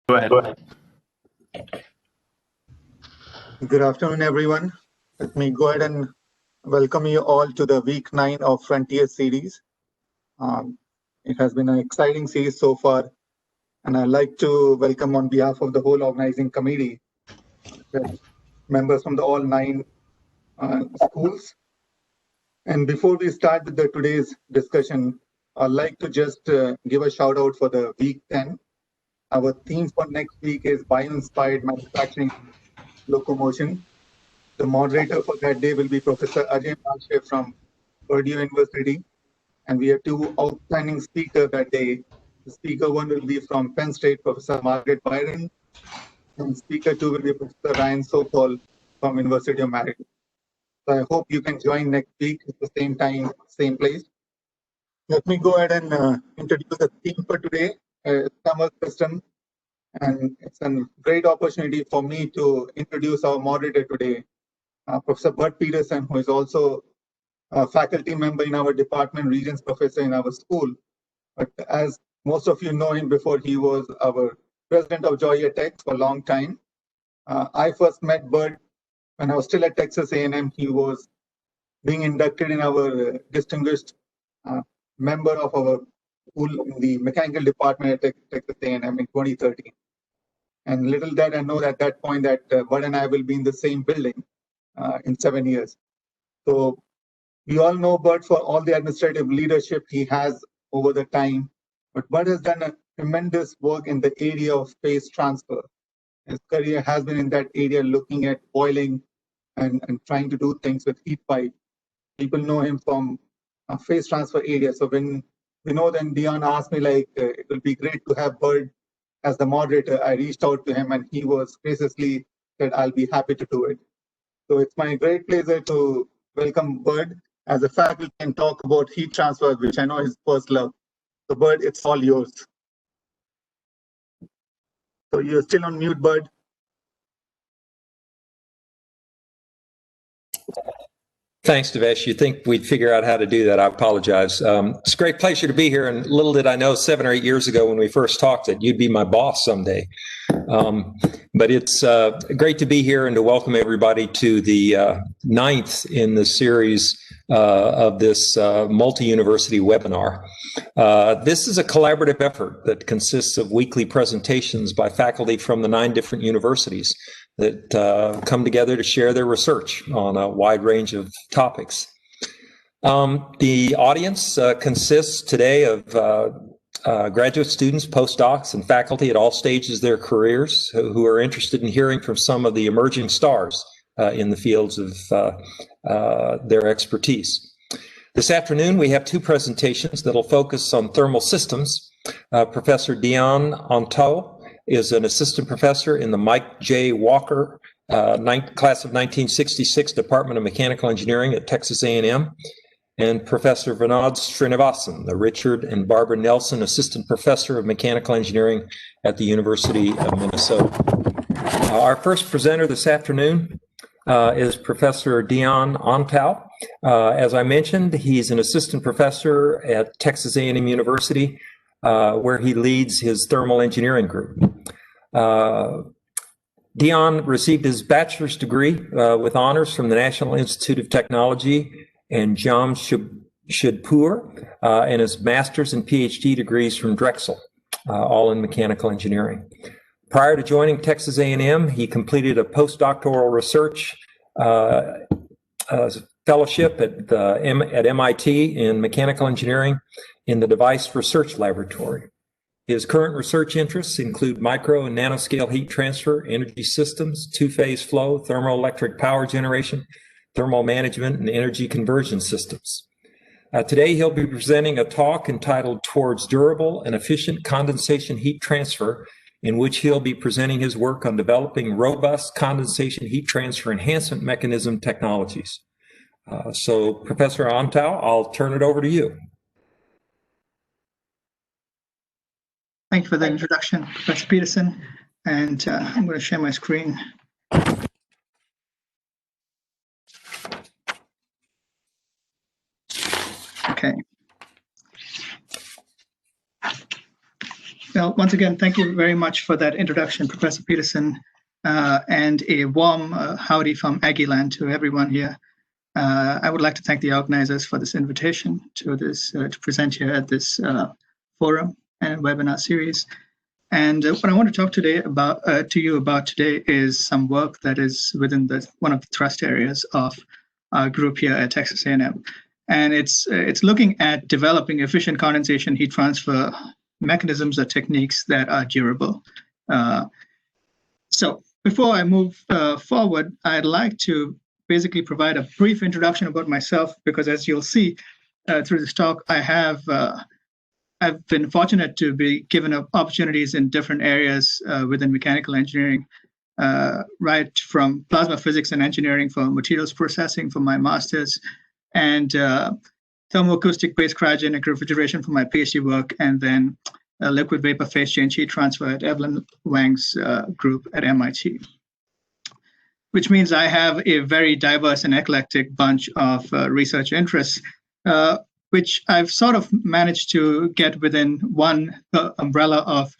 Go ahead. Good afternoon, everyone. Let me go ahead and welcome you all to the week 9 of Frontier series. It has been an exciting series so far, and I'd like to welcome on behalf of the whole organizing committee, members from the all 9 schools. And before we start with today's discussion, I'd like to just give a shout out for the week 10. Our theme for next week is bio-inspired manufacturing locomotion. The moderator for that day will be Professor Ajay Malshe from Purdue University. And we have 2 outstanding speakers that day. The speaker 1 will be from Penn State, Professor Margaret Byron. And speaker 2 will be Professor Ryan Sokol from University of Maryland. So I hope you can join next week at the same time, same place. Let me go ahead and introduce the theme for today, thermal system. And it's a great opportunity for me to introduce our moderator today, Professor Bud Peterson, who is also a faculty member in our department, Regents professor in our school. But as most of you know him before, he was our president of Georgia Tech for a long time. I first met Bud when I was still at Texas A&M. He was being inducted in our distinguished member of our school in the mechanical department at Texas A&M in 2013. And little did I know at that point that Bud and I will be in the same building in 7 years. So we all know Bud for all the administrative leadership he has over the time, but Bud has done a tremendous work in the area of phase transfer. His career has been in that area, looking at boiling and trying to do things with heat pipe. People know him from phase transfer area. So when Vinod and Dion asked me, like, it will be great to have Bud as the moderator, I reached out to him and he was graciously said, I'll be happy to do it. So it's my great pleasure to welcome Bud as a faculty and talk about heat transfer, which I know is first love. So Bud, it's all yours. So you're still on mute, Bud. Thanks, Devesh. You think we'd figure out how to do that? I apologize. It's a great pleasure to be here. And little did I know 7 or 8 years ago when we first talked that you'd be my boss someday. But it's great to be here and to welcome everybody to the 9th in the series of this multi-university webinar. This is a collaborative effort that consists of weekly presentations by faculty from the 9 different universities that come together to share their research on a wide range of topics. The audience consists today of graduate students, postdocs, and faculty at all stages of their careers who are interested in hearing from some of the emerging stars in the fields of their expertise. This afternoon, we have 2 presentations that will focus on thermal systems. Professor Dion Antao is an assistant professor in the Mike J. Walker class of 1966 Department of Mechanical Engineering at Texas A&M, and Professor Vinod Srinivasan, the Richard and Barbara Nelson Assistant Professor of Mechanical Engineering at the University of Minnesota. Our first presenter this afternoon is Professor Dion Antao. As I mentioned, he's an assistant professor at Texas A&M University, where he leads his thermal engineering group. Dion received his bachelor's degree with honors from the National Institute of Technology and Jamshedpur, and his master's and PhD degrees from Drexel, all in mechanical engineering. Prior to joining Texas A&M, he completed a postdoctoral research fellowship at MIT in mechanical engineering in the Device Research Laboratory. His current research interests include micro and nanoscale heat transfer, energy systems, two-phase flow, thermoelectric power generation, thermal management, and energy conversion systems. Today, he'll be presenting a talk entitled Towards Durable and Efficient Condensation Heat Transfer, in which he'll be presenting his work on developing robust condensation heat transfer enhancement mechanism technologies. So, Professor Antao, I'll turn it over to you. Thank you for that introduction, Professor Peterson. And I'm going to share my screen. Okay. Well, once again, thank you very much for that introduction, Professor Peterson, and a warm howdy from Aggieland to everyone here. I would like to thank the organizers for this invitation to present here at this forum and webinar series. And what I want to talk to you about today is some work that is within one of the thrust areas of our group here at Texas A&M. And it's looking at developing efficient condensation heat transfer mechanisms or techniques that are durable. So before I move forward, I'd like to basically provide a brief introduction about myself, because as you'll see through this talk, I've been fortunate to be given opportunities in different areas within mechanical engineering, right from plasma physics and engineering for materials processing for my master's, and thermoacoustic-based cryogenic refrigeration for my PhD work, and then liquid vapor phase change heat transfer at Evelyn Wang's group at MIT. Which means I have a very diverse and eclectic bunch of research interests, which I've sort of managed to get within one umbrella of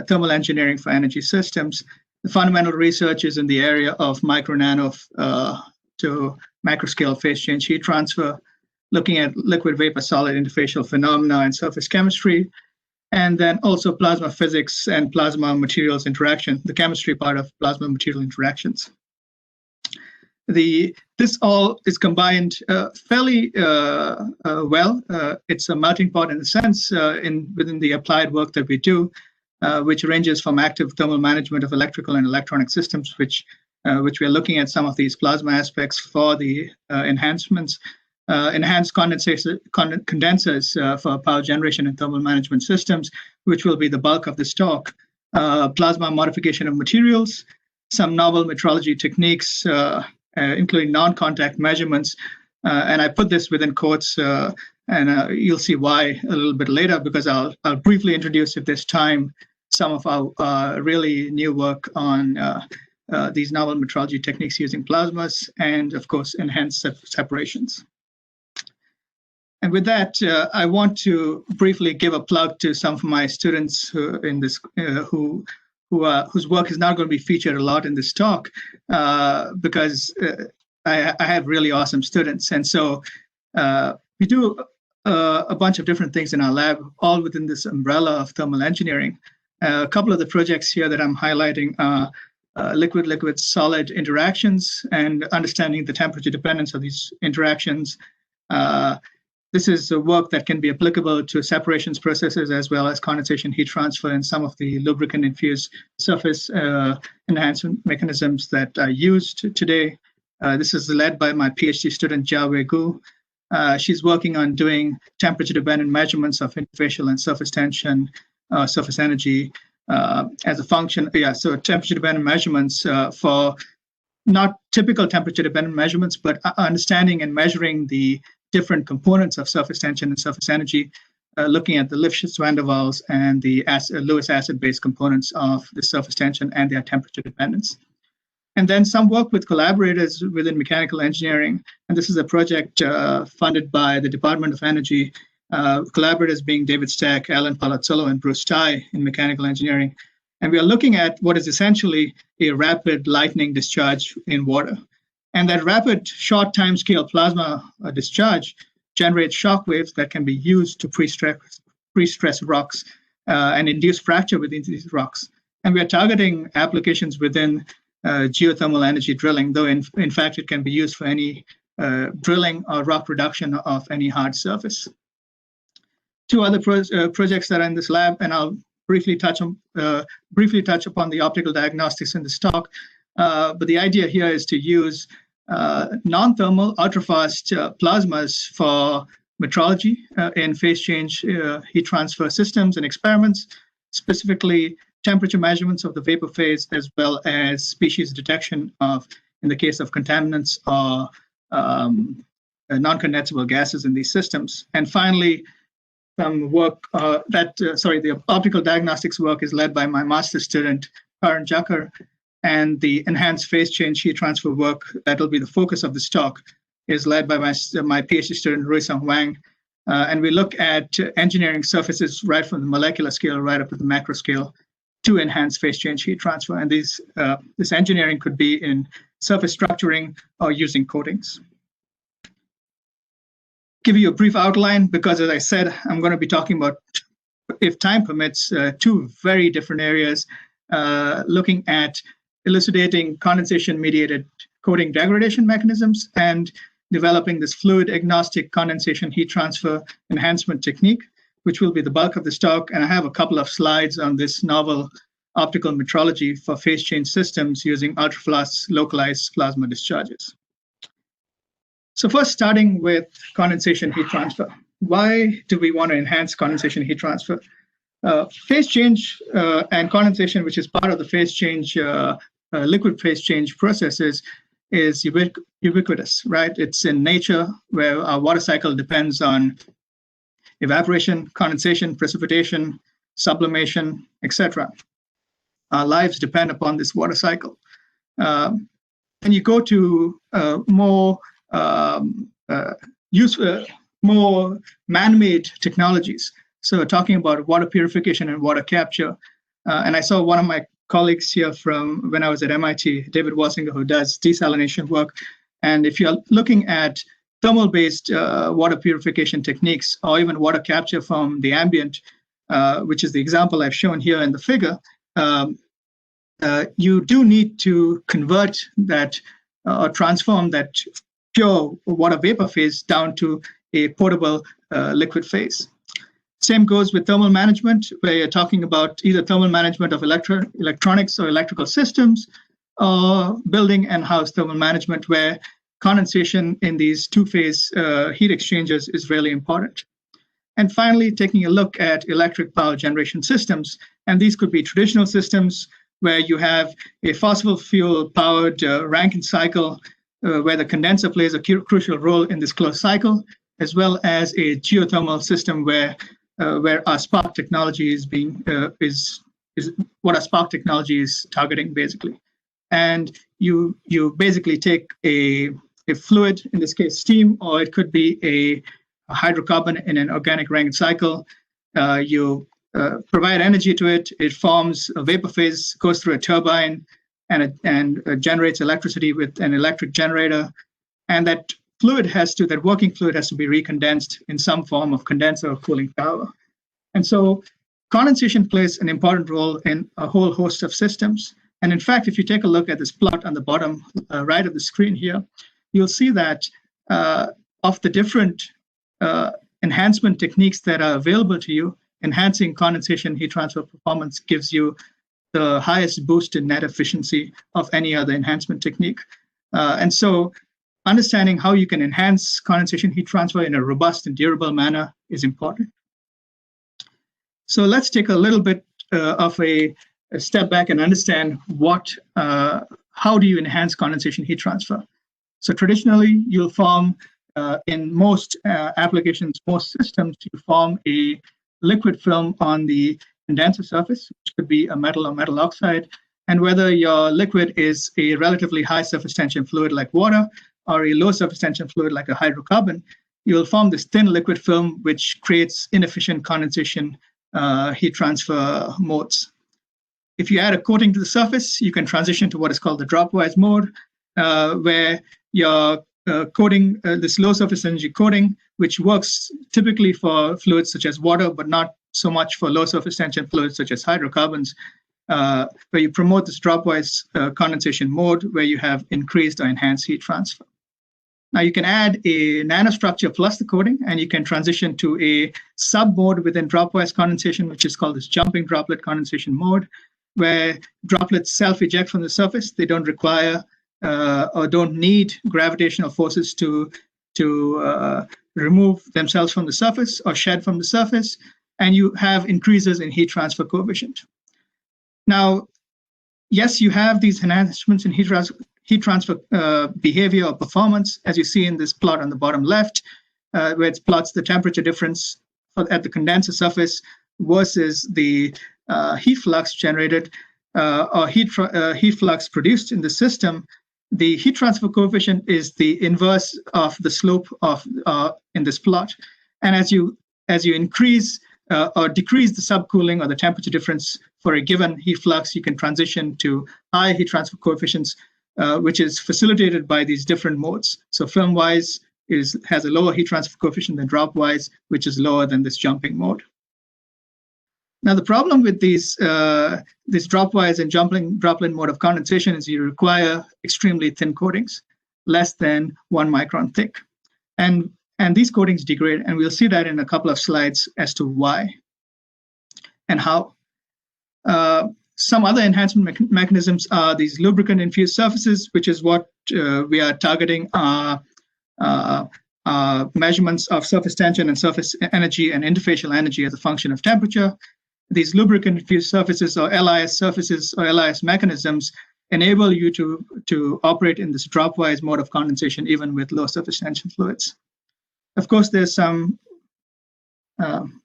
thermal engineering for energy systems. The fundamental research is in the area of micro-nano to macroscale phase change heat transfer, looking at liquid vapor solid interfacial phenomena and surface chemistry, and then also plasma physics and plasma materials interaction, the chemistry part of plasma material interactions. This all is combined fairly well. It's a melting pot in a sense within the applied work that we do, which ranges from active thermal management of electrical and electronic systems, which we are looking at some of these plasma aspects for the enhancements, enhanced condensers for power generation and thermal management systems, which will be the bulk of this talk, plasma modification of materials, some novel metrology techniques, including non-contact measurements, and I put this within quotes, and you'll see why a little bit later, because I'll briefly introduce, if there's time, some of our really new work on these novel metrology techniques using plasmas, and of course, enhanced separations. And with that, I want to briefly give a plug to some of my students whose work is not going to be featured a lot in this talk, because I have really awesome students. And so we do a bunch of different things in our lab, all within this umbrella of thermal engineering. A couple of the projects here that I'm highlighting are liquid-liquid solid interactions and understanding the temperature dependence of these interactions. This is a work that can be applicable to separations processes as well as condensation heat transfer and some of the lubricant-infused surface enhancement mechanisms that are used today. This is led by my PhD student, Jiawei Gu. She's working on doing temperature-dependent measurements of interfacial and surface tension, surface energy as a function. Yeah, so temperature-dependent measurements for not typical temperature-dependent measurements, but understanding and measuring the different components of surface tension and surface energy, looking at the Lifshitz-van der Waals and the Lewis acid-based components of the surface tension and their temperature dependence. And then some work with collaborators within mechanical engineering. And this is a project funded by the Department of Energy, collaborators being David Stack, Alan Palazzolo, and Bruce Tye in mechanical engineering. And we are looking at what is essentially a rapid lightning discharge in water. And that rapid short time scale plasma discharge generates shock waves that can be used to pre-stress rocks and induce fracture within these rocks. And we are targeting applications within geothermal energy drilling, though in fact it can be used for any drilling or rock reduction of any hard surface. Two other projects that are in this lab, and I'll briefly touch upon the optical diagnostics in this talk. But the idea here is to use non-thermal ultrafast plasmas for metrology in phase change heat transfer systems and experiments, specifically temperature measurements of the vapor phase, as well as species detection of, in the case of contaminants or non-condensable gases in these systems. And finally, some work the optical diagnostics work is led by my master's student, Karan Jacker, and the enhanced phase change heat transfer work that will be the focus of this talk is led by my PhD student, Ruisong Wang. And we look at engineering surfaces right from the molecular scale right up to the macro scale to enhance phase change heat transfer. And this engineering could be in surface structuring or using coatings. Give you a brief outline because, as I said, I'm going to be talking about, if time permits, two very different areas, looking at elucidating condensation-mediated coating degradation mechanisms and developing this fluid-agnostic condensation heat transfer enhancement technique, which will be the bulk of this talk. And I have a couple of slides on this novel optical metrology for phase change systems using ultrafast localized plasma discharges. So first, starting with condensation heat transfer. Why do we want to enhance condensation heat transfer? Phase change and condensation, which is part of the phase change, liquid phase change processes, is ubiquitous, right? It's in nature, where our water cycle depends on evaporation, condensation, precipitation, sublimation, etc. Our lives depend upon this water cycle. And you go to more man-made technologies. So talking about water purification and water capture. And I saw one of my colleagues here from when I was at MIT, David Wasinger, who does desalination work. And if you're looking at thermal-based water purification techniques, or even water capture from the ambient, which is the example I've shown here in the figure, you do need to convert that or transform that pure water vapor phase down to a potable liquid phase. Same goes with thermal management, where you're talking about either thermal management of electronics or electrical systems, or building and house thermal management, where condensation in these two-phase heat exchangers is really important. And finally, taking a look at electric power generation systems. And these could be traditional systems where you have a fossil fuel-powered Rankine cycle, where the condenser plays a crucial role in this closed cycle, as well as a geothermal system where our spark technology is what our spark technology is targeting, basically. And you basically take a fluid, in this case steam, or it could be a hydrocarbon in an organic Rankine cycle. You provide energy to it. It forms a vapor phase, goes through a turbine, and generates electricity with an electric generator. And that working fluid has to be recondensed in some form of condenser or cooling tower. And so condensation plays an important role in a whole host of systems. And in fact, if you take a look at this plot on the bottom right of the screen here, you'll see that of the different enhancement techniques that are available to you, enhancing condensation heat transfer performance gives you the highest boost in net efficiency of any other enhancement technique. And so understanding how you can enhance condensation heat transfer in a robust and durable manner is important. So let's take a little bit of a step back and understand how do you enhance condensation heat transfer. So traditionally, you'll form, in most applications, most systems, you form a liquid film on the condenser surface, which could be a metal or metal oxide. And whether your liquid is a relatively high surface tension fluid like water or a low surface tension fluid like a hydrocarbon, you'll form this thin liquid film, which creates inefficient condensation heat transfer modes. If you add a coating to the surface, you can transition to what is called the dropwise mode, where you're coating this low surface energy coating, which works typically for fluids such as water, but not so much for low surface tension fluids such as hydrocarbons, where you promote this dropwise condensation mode, where you have increased or enhanced heat transfer. Now you can add a nanostructure plus the coating, and you can transition to a sub-mode within dropwise condensation, which is called this jumping droplet condensation mode, where droplets self-eject from the surface. They don't require or don't need gravitational forces to remove themselves from the surface or shed from the surface, and you have increases in heat transfer coefficient. Now, yes, you have these enhancements in heat transfer behavior or performance, as you see in this plot on the bottom left, where it plots the temperature difference at the condenser surface versus the heat flux generated or heat flux produced in the system. The heat transfer coefficient is the inverse of the slope of in this plot. And as you increase or decrease the subcooling or the temperature difference for a given heat flux, you can transition to high heat transfer coefficients, which is facilitated by these different modes. So Filmwise has a lower heat transfer coefficient than Dropwise, which is lower than this jumping mode. Now, the problem with this dropwise and droplet mode of condensation is you require extremely thin coatings, less than 1 micron thick. And these coatings degrade, and we'll see that in a couple of slides as to why and how. Some other enhancement mechanisms are these lubricant-infused surfaces, which is what we are targeting measurements of surface tension and surface energy and interfacial energy as a function of temperature. These lubricant-infused surfaces, or LIS surfaces, or LIS mechanisms, enable you to operate in this dropwise mode of condensation even with low surface tension fluids. Of course, there's some,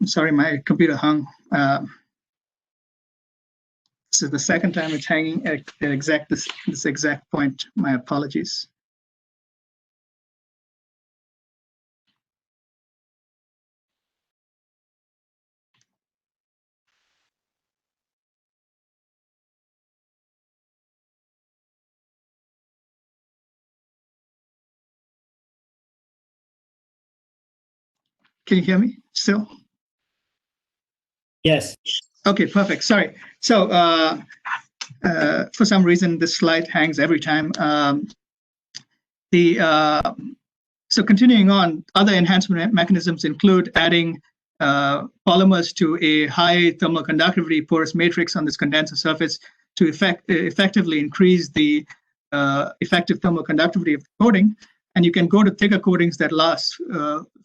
sorry, my computer hung. This is the second time it's hanging at this exact point. My apologies. Can you hear me still? Yes. Okay, perfect. Sorry. So for some reason, this slide hangs every time. So continuing on, other enhancement mechanisms include adding polymers to a high thermal conductivity porous matrix on this condenser surface to effectively increase the effective thermal conductivity of the coating. And you can go to thicker coatings that last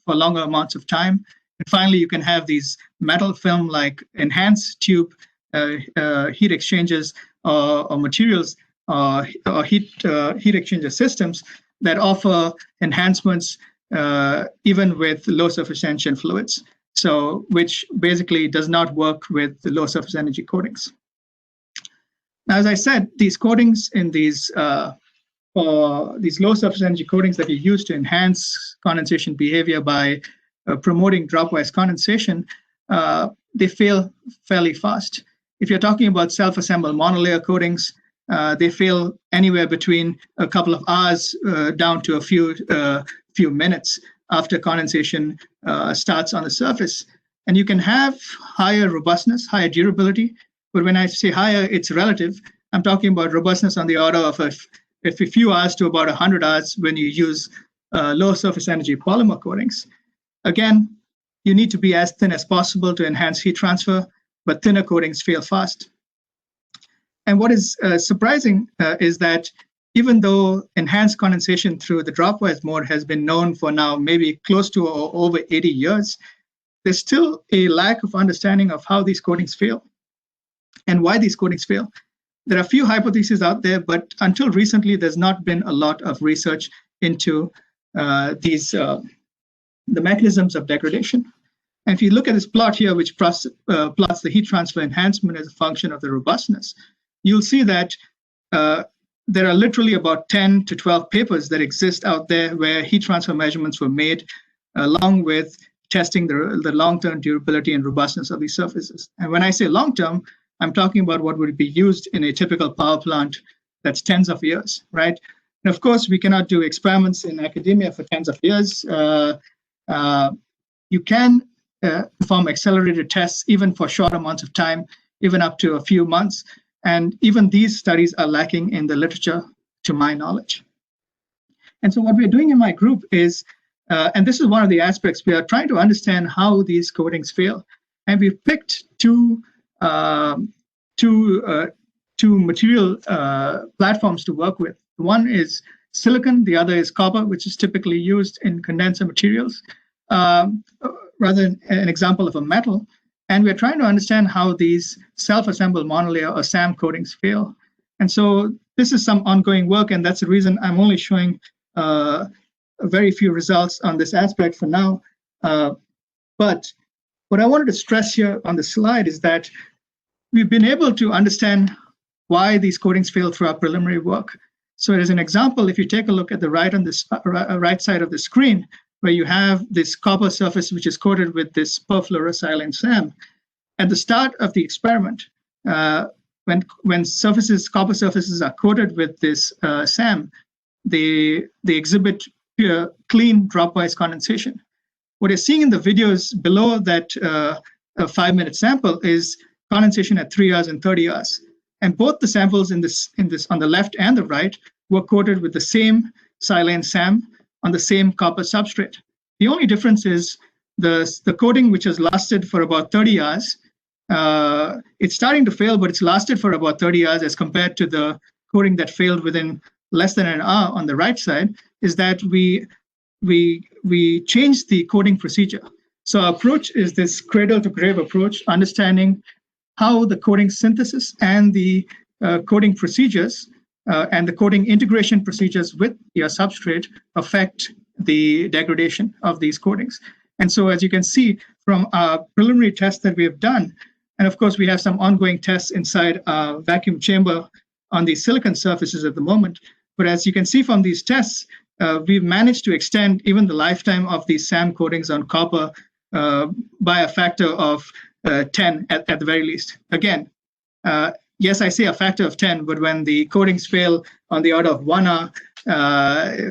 for longer amounts of time. And finally, you can have these metal film-like enhanced tube heat exchangers or materials or heat exchanger systems that offer enhancements even with low surface tension fluids. So, which basically does not work with the low surface energy coatings. Now, as I said, these coatings in these low surface energy coatings that you use to enhance condensation behavior by promoting dropwise condensation, they fail fairly fast. If you're talking about self-assembled monolayer coatings, they fail anywhere between a couple of hours down to a few minutes after condensation starts on the surface. And you can have higher robustness, higher durability, but when I say higher, it's relative. I'm talking about robustness on the order of a few hours to about 100 hours when you use low surface energy polymer coatings. Again, you need to be as thin as possible to enhance heat transfer, but thinner coatings fail fast. And what is surprising is that even though enhanced condensation through the dropwise mode has been known for now maybe close to or over 80 years, there's still a lack of understanding of how these coatings fail and why these coatings fail. There are a few hypotheses out there, but until recently, there's not been a lot of research into the mechanisms of degradation. And if you look at this plot here, which plots the heat transfer enhancement as a function of the robustness, you'll see that there are literally about 10 to 12 papers that exist out there where heat transfer measurements were made, along with testing the long-term durability and robustness of these surfaces. And when I say long-term, I'm talking about what would be used in a typical power plant that's tens of years, right? And of course, we cannot do experiments in academia for tens of years. You can perform accelerated tests even for short amounts of time, even up to a few months. And even these studies are lacking in the literature, to my knowledge. And so what we're doing in my group is, and this is one of the aspects, we are trying to understand how these coatings fail. And we've picked two material platforms to work with. One is silicon, the other is copper, which is typically used in condenser materials, rather than an example of a metal. And we're trying to understand how these self-assembled monolayer or SAM coatings fail. And so this is some ongoing work, and that's the reason I'm only showing very few results on this aspect for now. But what I wanted to stress here on the slide is that we've been able to understand why these coatings fail through our preliminary work. So as an example, if you take a look at the right on this right side of the screen, where you have this copper surface which is coated with this perfluorosilane SAM. At the start of the experiment, when copper surfaces are coated with this SAM, they exhibit pure, clean dropwise condensation. What you're seeing in the videos below that a 5-minute sample is condensation at 3 hours and 30 hours. And both the samples in this on the left and the right were coated with the same silane SAM on the same copper substrate. The only difference is the coating, which has lasted for about 30 hours. It's starting to fail, but it's lasted for about 30 hours as compared to the coating that failed within less than an hour on the right side, is that we changed the coating procedure. So our approach is this cradle to grave approach, understanding how the coating synthesis and the coating procedures and the coating integration procedures with your substrate affect the degradation of these coatings. And so as you can see from our preliminary tests that we have done, and of course we have some ongoing tests inside our vacuum chamber on these silicon surfaces at the moment, but as you can see from these tests, we've managed to extend even the lifetime of these SAM coatings on copper by a factor of 10 at the very least. Again, yes, I say a factor of 10, but when the coatings fail on the order of 1 hour,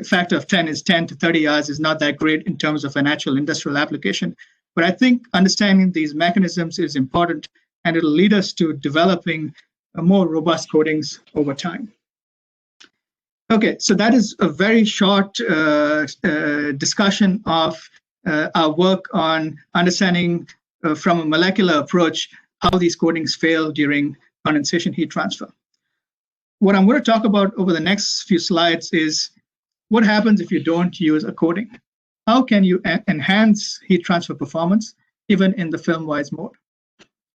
factor of 10 is 10 to 30 hours is not that great in terms of an actual industrial application. But I think understanding these mechanisms is important, and it'll lead us to developing more robust coatings over time. Okay, so that is a very short discussion of our work on understanding from a molecular approach how these coatings fail during condensation heat transfer. What I'm going to talk about over the next few slides is what happens if you don't use a coating. How can you enhance heat transfer performance even in the Filmwise mode?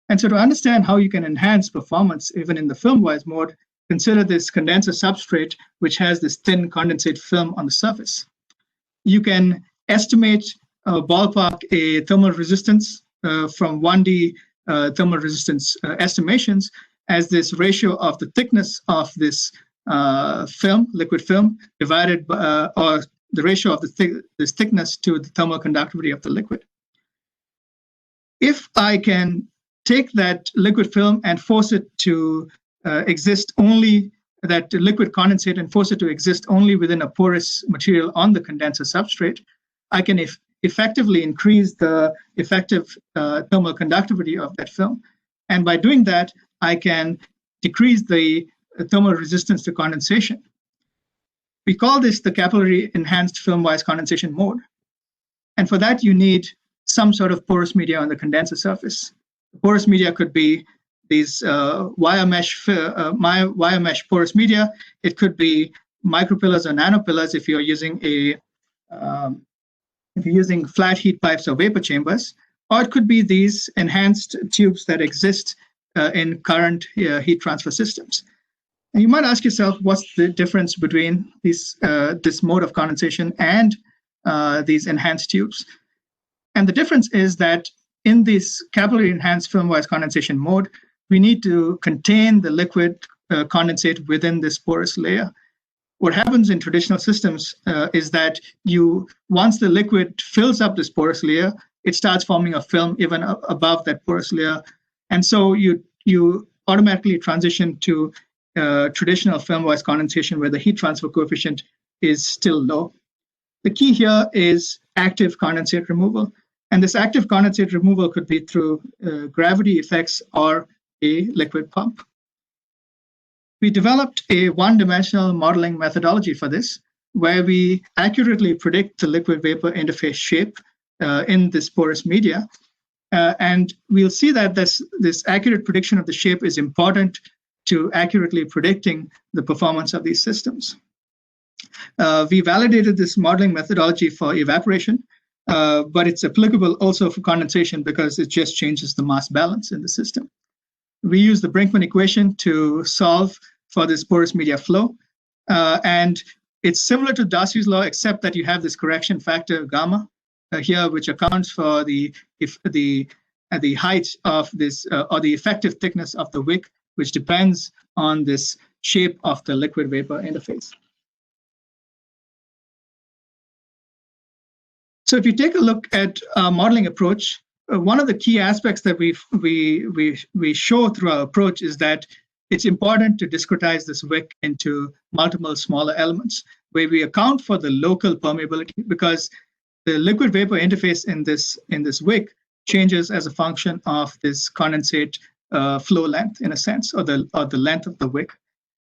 And so to understand how you can enhance performance even in the Filmwise mode, consider this condenser substrate which has this thin condensate film on the surface. You can estimate ballpark a thermal resistance from 1D thermal resistance estimations as this ratio of the thickness of this film, liquid film, divided by, or the ratio of this thickness to the thermal conductivity of the liquid. If I can take that liquid film and force it to exist only, that liquid condensate and force it to exist only within a porous material on the condenser substrate, I can effectively increase the effective thermal conductivity of that film. And by doing that, I can decrease the thermal resistance to condensation. We call this the capillary-enhanced film-wise condensation mode. And for that, you need some sort of porous media on the condenser surface. The porous media could be these wire mesh porous media. It could be micropillars or nanopillars if you're using flat heat pipes or vapor chambers, or it could be these enhanced tubes that exist in current heat transfer systems. And you might ask yourself, what's the difference between this mode of condensation and these enhanced tubes? And the difference is that in this capillary-enhanced film-wise condensation mode, we need to contain the liquid condensate within this porous layer. What happens in traditional systems is that once the liquid fills up this porous layer, it starts forming a film even above that porous layer. And so you automatically transition to traditional film-wise condensation where the heat transfer coefficient is still low. The key here is active condensate removal. And this active condensate removal could be through gravity effects or a liquid pump. We developed a one-dimensional modeling methodology for this, where we accurately predict the liquid-vapor interface shape in this porous media. And we'll see that this accurate prediction of the shape is important to accurately predicting the performance of these systems. We validated this modeling methodology for evaporation, but it's applicable also for condensation because it just changes the mass balance in the system. We use the Brinkman equation to solve for this porous media flow. And it's similar to Darcy's law, except that you have this correction factor gamma here, which accounts for the height of this, or the effective thickness of the wick, which depends on this shape of the liquid vapor interface. So if you take a look at our modeling approach, one of the key aspects that we show through our approach is that it's important to discretize this wick into multiple smaller elements, where we account for the local permeability, because the liquid vapor interface in this wick changes as a function of this condensate flow length, in a sense, or the length of the wick.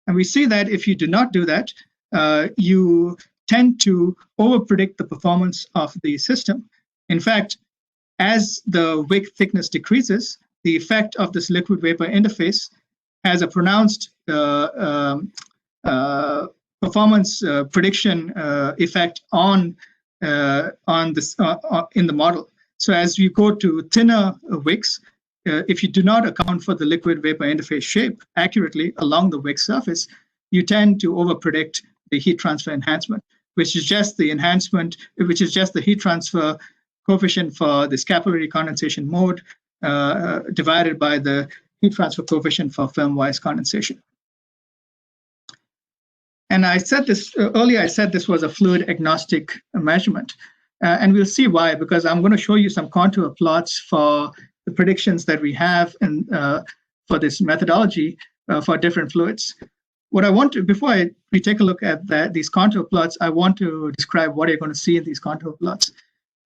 And we see that if you do not do that, you tend to overpredict the performance of the system. In fact, as the wick thickness decreases, the effect of this liquid vapor interface has a pronounced performance prediction effect on this in the model. So as you go to thinner wicks, if you do not account for the liquid vapor interface shape accurately along the wick surface, you tend to overpredict the heat transfer enhancement, which is just the enhancement, which is just the heat transfer coefficient for this capillary condensation mode divided by the heat transfer coefficient for film-wise condensation. And I said this earlier, I said this was a fluid-agnostic measurement. And we'll see why, because I'm going to show you some contour plots for the predictions that we have in, for this methodology for different fluids. What I want to, before we take a look at these contour plots, I want to describe what you're going to see in these contour plots.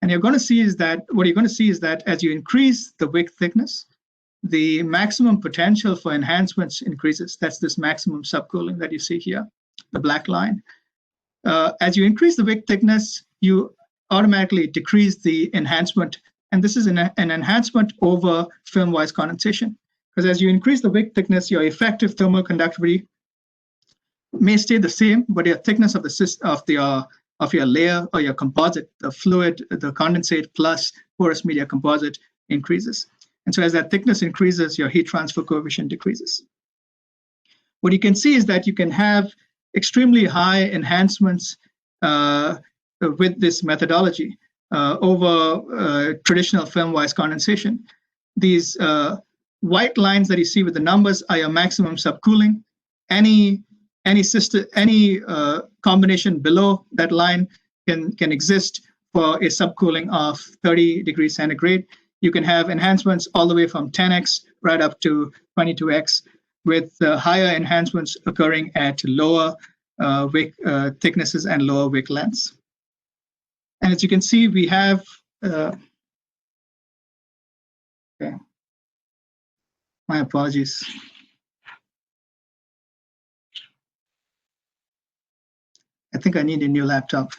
And you're going to see is that, what you're going to see is that as you increase the wick thickness, the maximum potential for enhancements increases. That's this maximum subcooling that you see here, the black line. As you increase the wick thickness, you automatically decrease the enhancement. And this is an enhancement over film-wise condensation. Because as you increase the wick thickness, your effective thermal conductivity may stay the same, but your thickness of your layer or your composite, the fluid, the condensate plus porous media composite increases. And so as that thickness increases, your heat transfer coefficient decreases. What you can see is that you can have extremely high enhancements with this methodology over traditional film-wise condensation. These white lines that you see with the numbers are your maximum subcooling. Any combination below that line can exist for a subcooling of 30 degrees centigrade. You can have enhancements all the way from 10x right up to 22x, with higher enhancements occurring at lower wick thicknesses and lower wick lengths. And as you can see, we have okay. My apologies. I think I need a new laptop.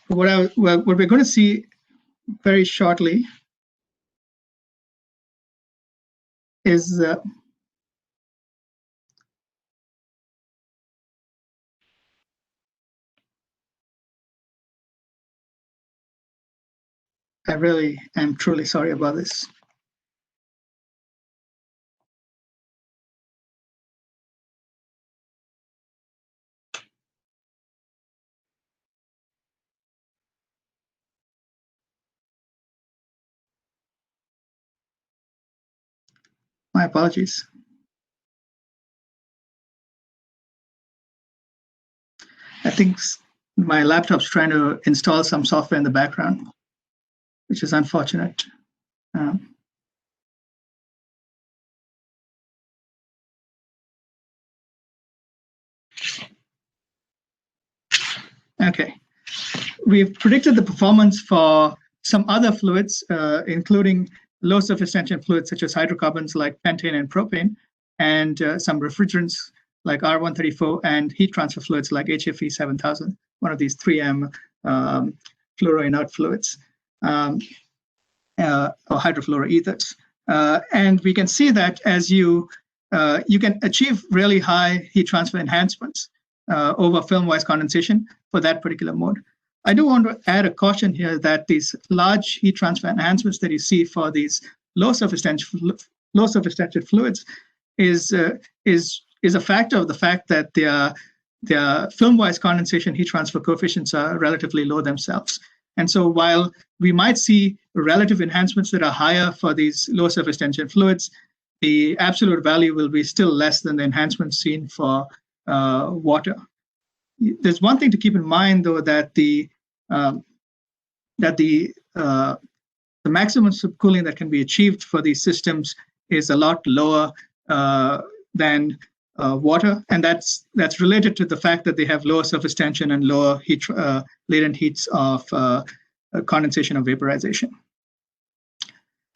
What we're going to see very shortly is I really am truly sorry about this. My apologies. I think my laptop's trying to install some software in the background, which is unfortunate. Okay, we've predicted the performance for some other fluids, including low surface tension fluids such as hydrocarbons like pentane and propane, and some refrigerants like R134, and heat transfer fluids like HFE 7000, one of these 3M fluoroinert fluids, or hydrofluoroethers. And we can see that as you can achieve really high heat transfer enhancements over film-wise condensation for that particular mode. I do want to add a caution here that these large heat transfer enhancements that you see for these low surface tension fluids is a factor of the fact that their film-wise condensation heat transfer coefficients are relatively low themselves. And so while we might see relative enhancements that are higher for these low surface tension fluids, the absolute value will be still less than the enhancements seen for water. there's one thing to keep in mind, though, that the maximum subcooling that can be achieved for these systems is a lot lower than water, and that's related to the fact that they have lower surface tension and lower latent heats of condensation or vaporization.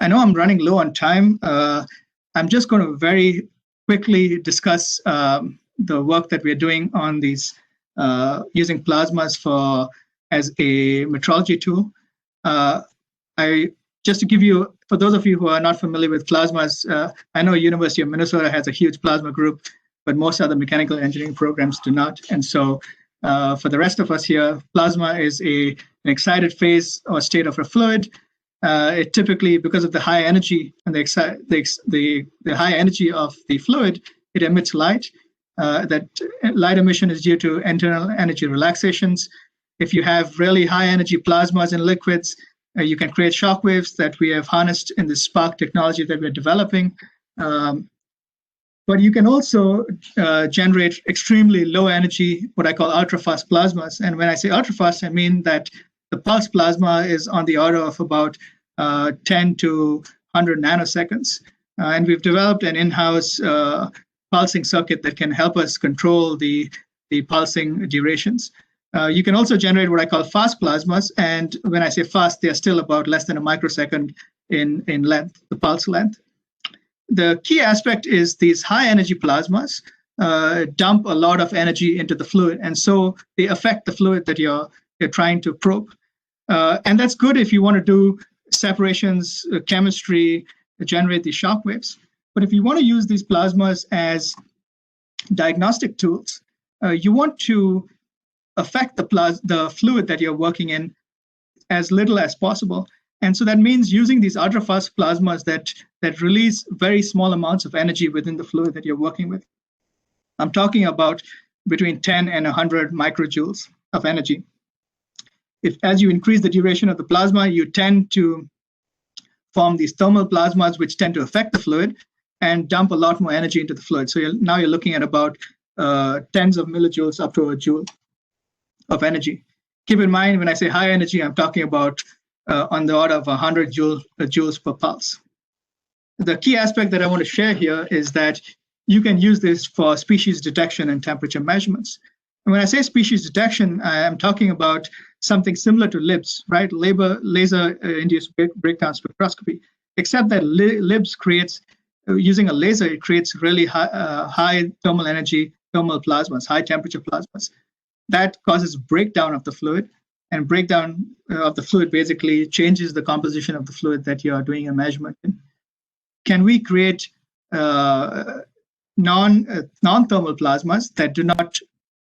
I know I'm running low on time. I'm just going to very quickly discuss the work that we're doing on these using plasmas as a metrology tool. Just to give you, for those of you who are not familiar with plasmas, I know University of Minnesota has a huge plasma group, but most other mechanical engineering programs do not. And so for the rest of us here, plasma is an excited phase or state of a fluid. It typically, because of the high energy and the high energy of the fluid, it emits light. That light emission is due to internal energy relaxations. If you have really high energy plasmas in liquids, you can create shock waves that we have harnessed in the spark technology that we're developing. But you can also generate extremely low energy, what I call ultra-fast plasmas. And when I say ultra-fast, I mean that the pulse plasma is on the order of about 10 to 100 nanoseconds. And we've developed an in-house pulsing circuit that can help us control the pulsing durations. You can also generate what I call fast plasmas. And when I say fast, they're still about less than a microsecond in length, the pulse length. The key aspect is these high energy plasmas dump a lot of energy into the fluid. And so they affect the fluid that you're trying to probe. And that's good if you want to do separations, chemistry, generate these shock waves. But if you want to use these plasmas as diagnostic tools, you want to affect the fluid that you're working in as little as possible. And so that means using these ultra-fast plasmas that release very small amounts of energy within the fluid that you're working with. I'm talking about between 10 and 100 microjoules of energy. As you increase the duration of the plasma, you tend to form these thermal plasmas, which tend to affect the fluid and dump a lot more energy into the fluid. So now you're looking at about tens of millijoules up to a joule of energy. Keep in mind, when I say high energy, I'm talking about on the order of 100 joules per pulse. The key aspect that I want to share here is that you can use this for species detection and temperature measurements. And when I say species detection, I am talking about something similar to LIBS, right? Laser-induced breakdown spectroscopy, except that LIBS creates, using a laser, it creates really high thermal energy, thermal plasmas, high temperature plasmas. That causes breakdown of the fluid, and breakdown of the fluid basically changes the composition of the fluid that you are doing a measurement in. Can we create non-thermal plasmas that do not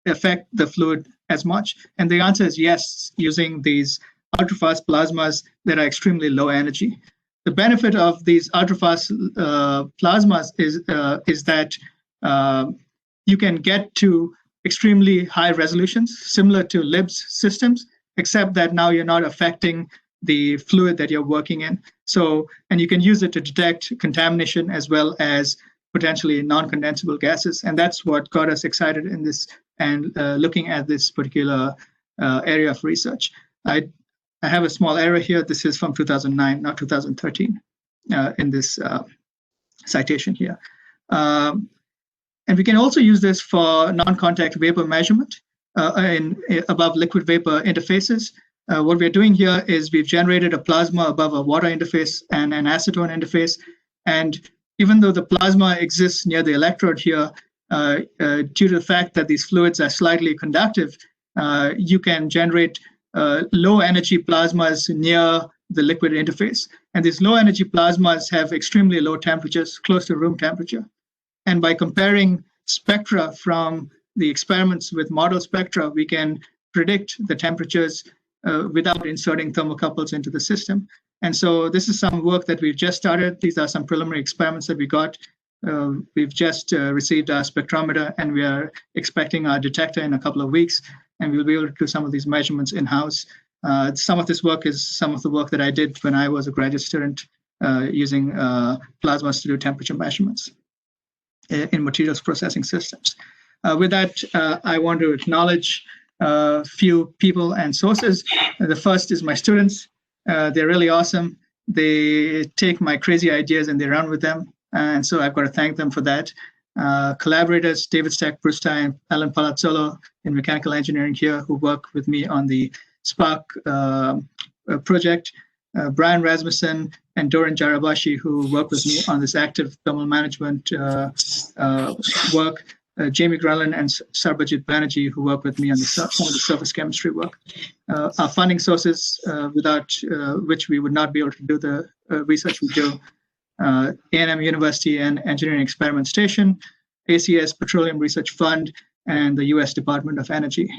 affect the fluid as much? And the answer is yes, using these ultrafast plasmas that are extremely low energy. The benefit of these ultrafast plasmas is that you can get to extremely high resolutions, similar to LIBS systems, except that now you're not affecting the fluid that you're working in. So, and you can use it to detect contamination as well as potentially non-condensable gases. And that's what got us excited in this and looking at this particular area of research. I have a small error here. This is from 2009, not 2013, in this citation here. And we can also use this for non-contact vapor measurement above liquid vapor interfaces. What we're doing here is we've generated a plasma above a water interface and an acetone interface. And even though the plasma exists near the electrode here, due to the fact that these fluids are slightly conductive, you can generate low energy plasmas near the liquid interface. And these low energy plasmas have extremely low temperatures, close to room temperature. And by comparing spectra from the experiments with model spectra, we can predict the temperatures without inserting thermocouples into the system. And so this is some work that we've just started. These are some preliminary experiments that we got. We've just received our spectrometer, and we are expecting our detector in a couple of weeks, and we'll be able to do some of these measurements in-house. Some of this work is some of the work that I did when I was a graduate student using plasmas to do temperature measurements in materials processing systems. With that, I want to acknowledge a few people and sources. The first is my students. They're really awesome. They take my crazy ideas and they run with them. And so I've got to thank them for that. Collaborators, David Stack, Bruce Stein, Alan Palazzolo in mechanical engineering here, who work with me on the Spark project. Brian Rasmussen and Doran Jarabashi, who work with me on this active thermal management work. Jamie Grelin and Sarbajit Banerjee, who work with me on some of the surface chemistry work. Our funding sources, without which we would not be able to do the research we do. A&M University and Engineering Experiment Station, ACS Petroleum Research Fund, and the U.S. Department of Energy.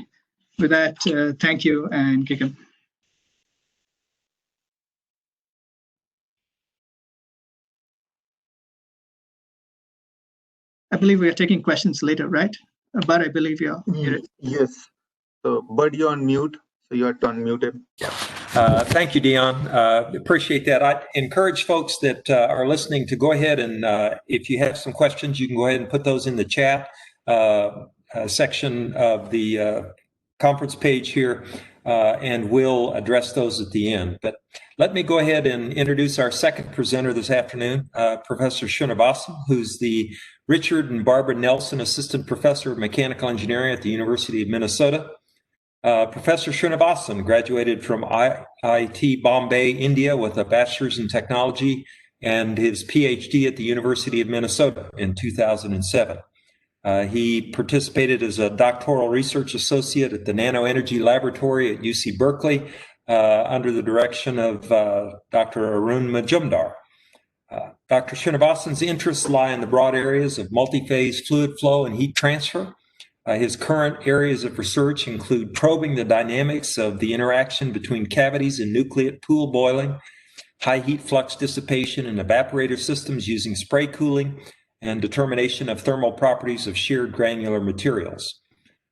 With that, thank you, and Gigan. I believe we are taking questions later, right? But I believe you're muted. Yes. So, Bud, you're on mute, so you have to unmute him. Thank you, Dion. Appreciate that. I encourage folks that are listening to go ahead and if you have some questions, you can go ahead and put those in the chat section of the conference page here, and we'll address those at the end. But let me go ahead and introduce our second presenter this afternoon, Professor Srinivasan, who's the Richard and Barbara Nelson Assistant Professor of Mechanical Engineering at the University of Minnesota. Professor Srinivasan graduated from IIT Bombay, India, with a bachelor's in technology and his PhD at the University of Minnesota in 2007. He participated as a doctoral research associate at the Nano Energy Laboratory at UC Berkeley under the direction of Dr. Arun Majumdar. Dr. Srinivasan's interests lie in the broad areas of multi-phase fluid flow and heat transfer. His current areas of research include probing the dynamics of the interaction between cavities and nucleate pool boiling, high heat flux dissipation in evaporator systems using spray cooling, and determination of thermal properties of sheared granular materials.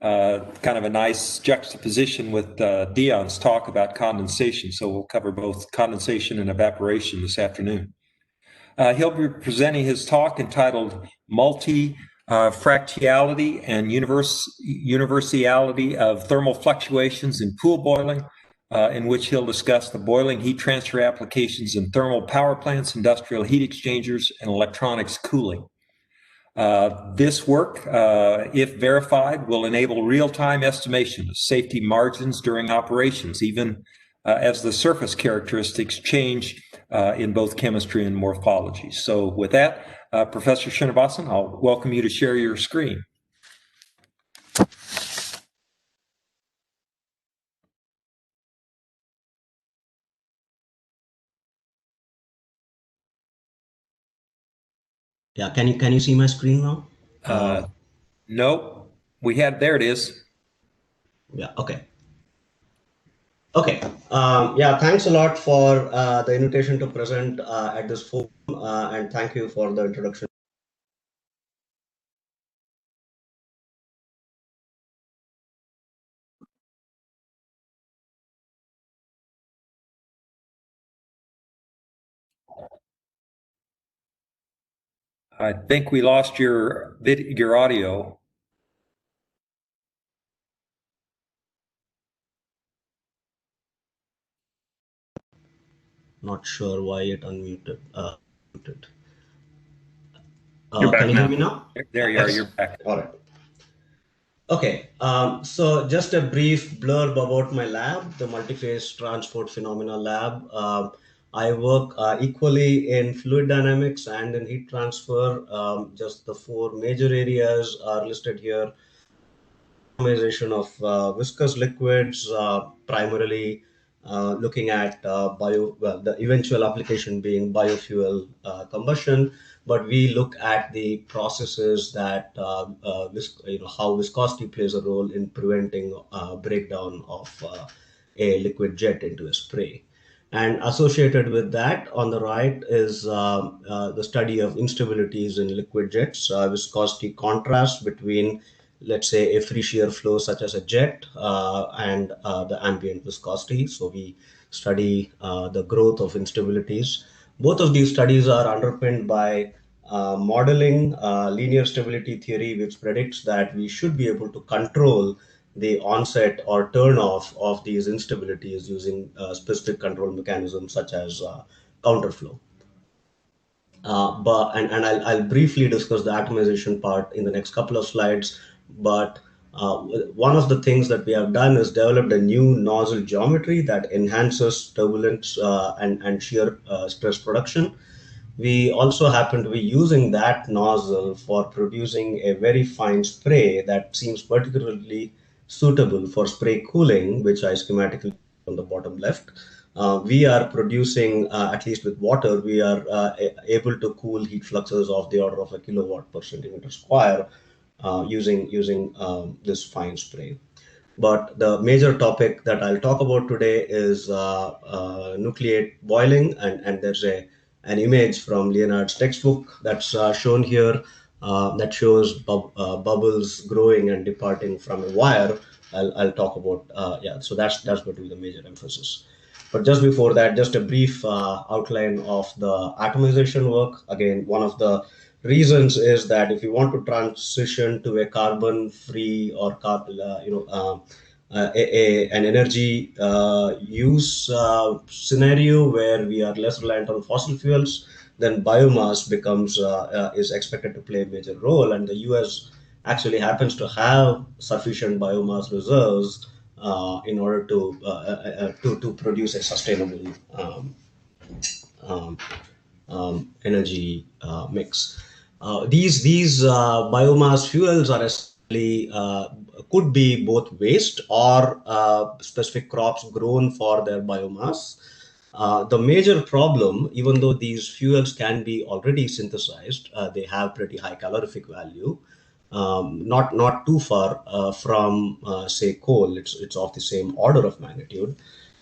Kind of a nice juxtaposition with Dion's talk about condensation. So we'll cover both condensation and evaporation this afternoon. He'll be presenting his talk entitled Multifractality and Universality of Thermal Fluctuations in Pool Boiling, in which he'll discuss the boiling heat transfer applications in thermal power plants, industrial heat exchangers, and electronics cooling. This work, if verified, will enable real-time estimation of safety margins during operations, even as the surface characteristics change in both chemistry and morphology. So with that, Professor Srinivasan, I'll welcome you to share your screen. Yeah, can you see my screen now? Nope. There it is. Yeah, okay. Okay, yeah, thanks a lot for the invitation to present at this forum, and thank you for the introduction. I think we lost your audio. Not sure why it unmuted. You're back can you now. hear me now? There you are. You're back. All right. Okay, so just a brief blurb about my lab, the Multiphase Transport Phenomena Lab. I work equally in fluid dynamics and in heat transfer. Just the four major areas are listed here. Optimization of viscous liquids, primarily looking at the eventual application being biofuel combustion, but we look at the processes that how viscosity plays a role in preventing breakdown of a liquid jet into a spray. And associated with that, on the right is the study of instabilities in liquid jets, viscosity contrast between, let's say, a free shear flow such as a jet and the ambient viscosity. So we study the growth of instabilities. Both of these studies are underpinned by modeling linear stability theory, which predicts that we should be able to control the onset or turn off of these instabilities using specific control mechanisms such as counterflow. And I'll briefly discuss the atomization part in the next couple of slides. But one of the things that we have done is developed a new nozzle geometry that enhances turbulence and shear stress production. We also happen to be using that nozzle for producing a very fine spray that seems particularly suitable for spray cooling, which I schematically on the bottom left. We are producing, at least with water, we are able to cool heat fluxes of the order of a kilowatt per centimeter square using this fine spray. But the major topic that I'll talk about today is nucleate boiling, and there's an image from Leonard's textbook that's shown here that shows bubbles growing and departing from a wire. I'll talk about yeah. So that's going to be the major emphasis. But just before that, just a brief outline of the atomization work. Again, one of the reasons is that if you want to transition to a carbon-free or an energy use scenario where we are less reliant on fossil fuels, then biomass becomes is expected to play a major role, and the U.S. actually happens to have sufficient biomass reserves in order to produce a sustainable energy mix. These biomass fuels are essentially could be both waste or specific crops grown for their biomass. The major problem, even though these fuels can be already synthesized, they have pretty high calorific value. Not too far from say coal. It's of the same order of magnitude.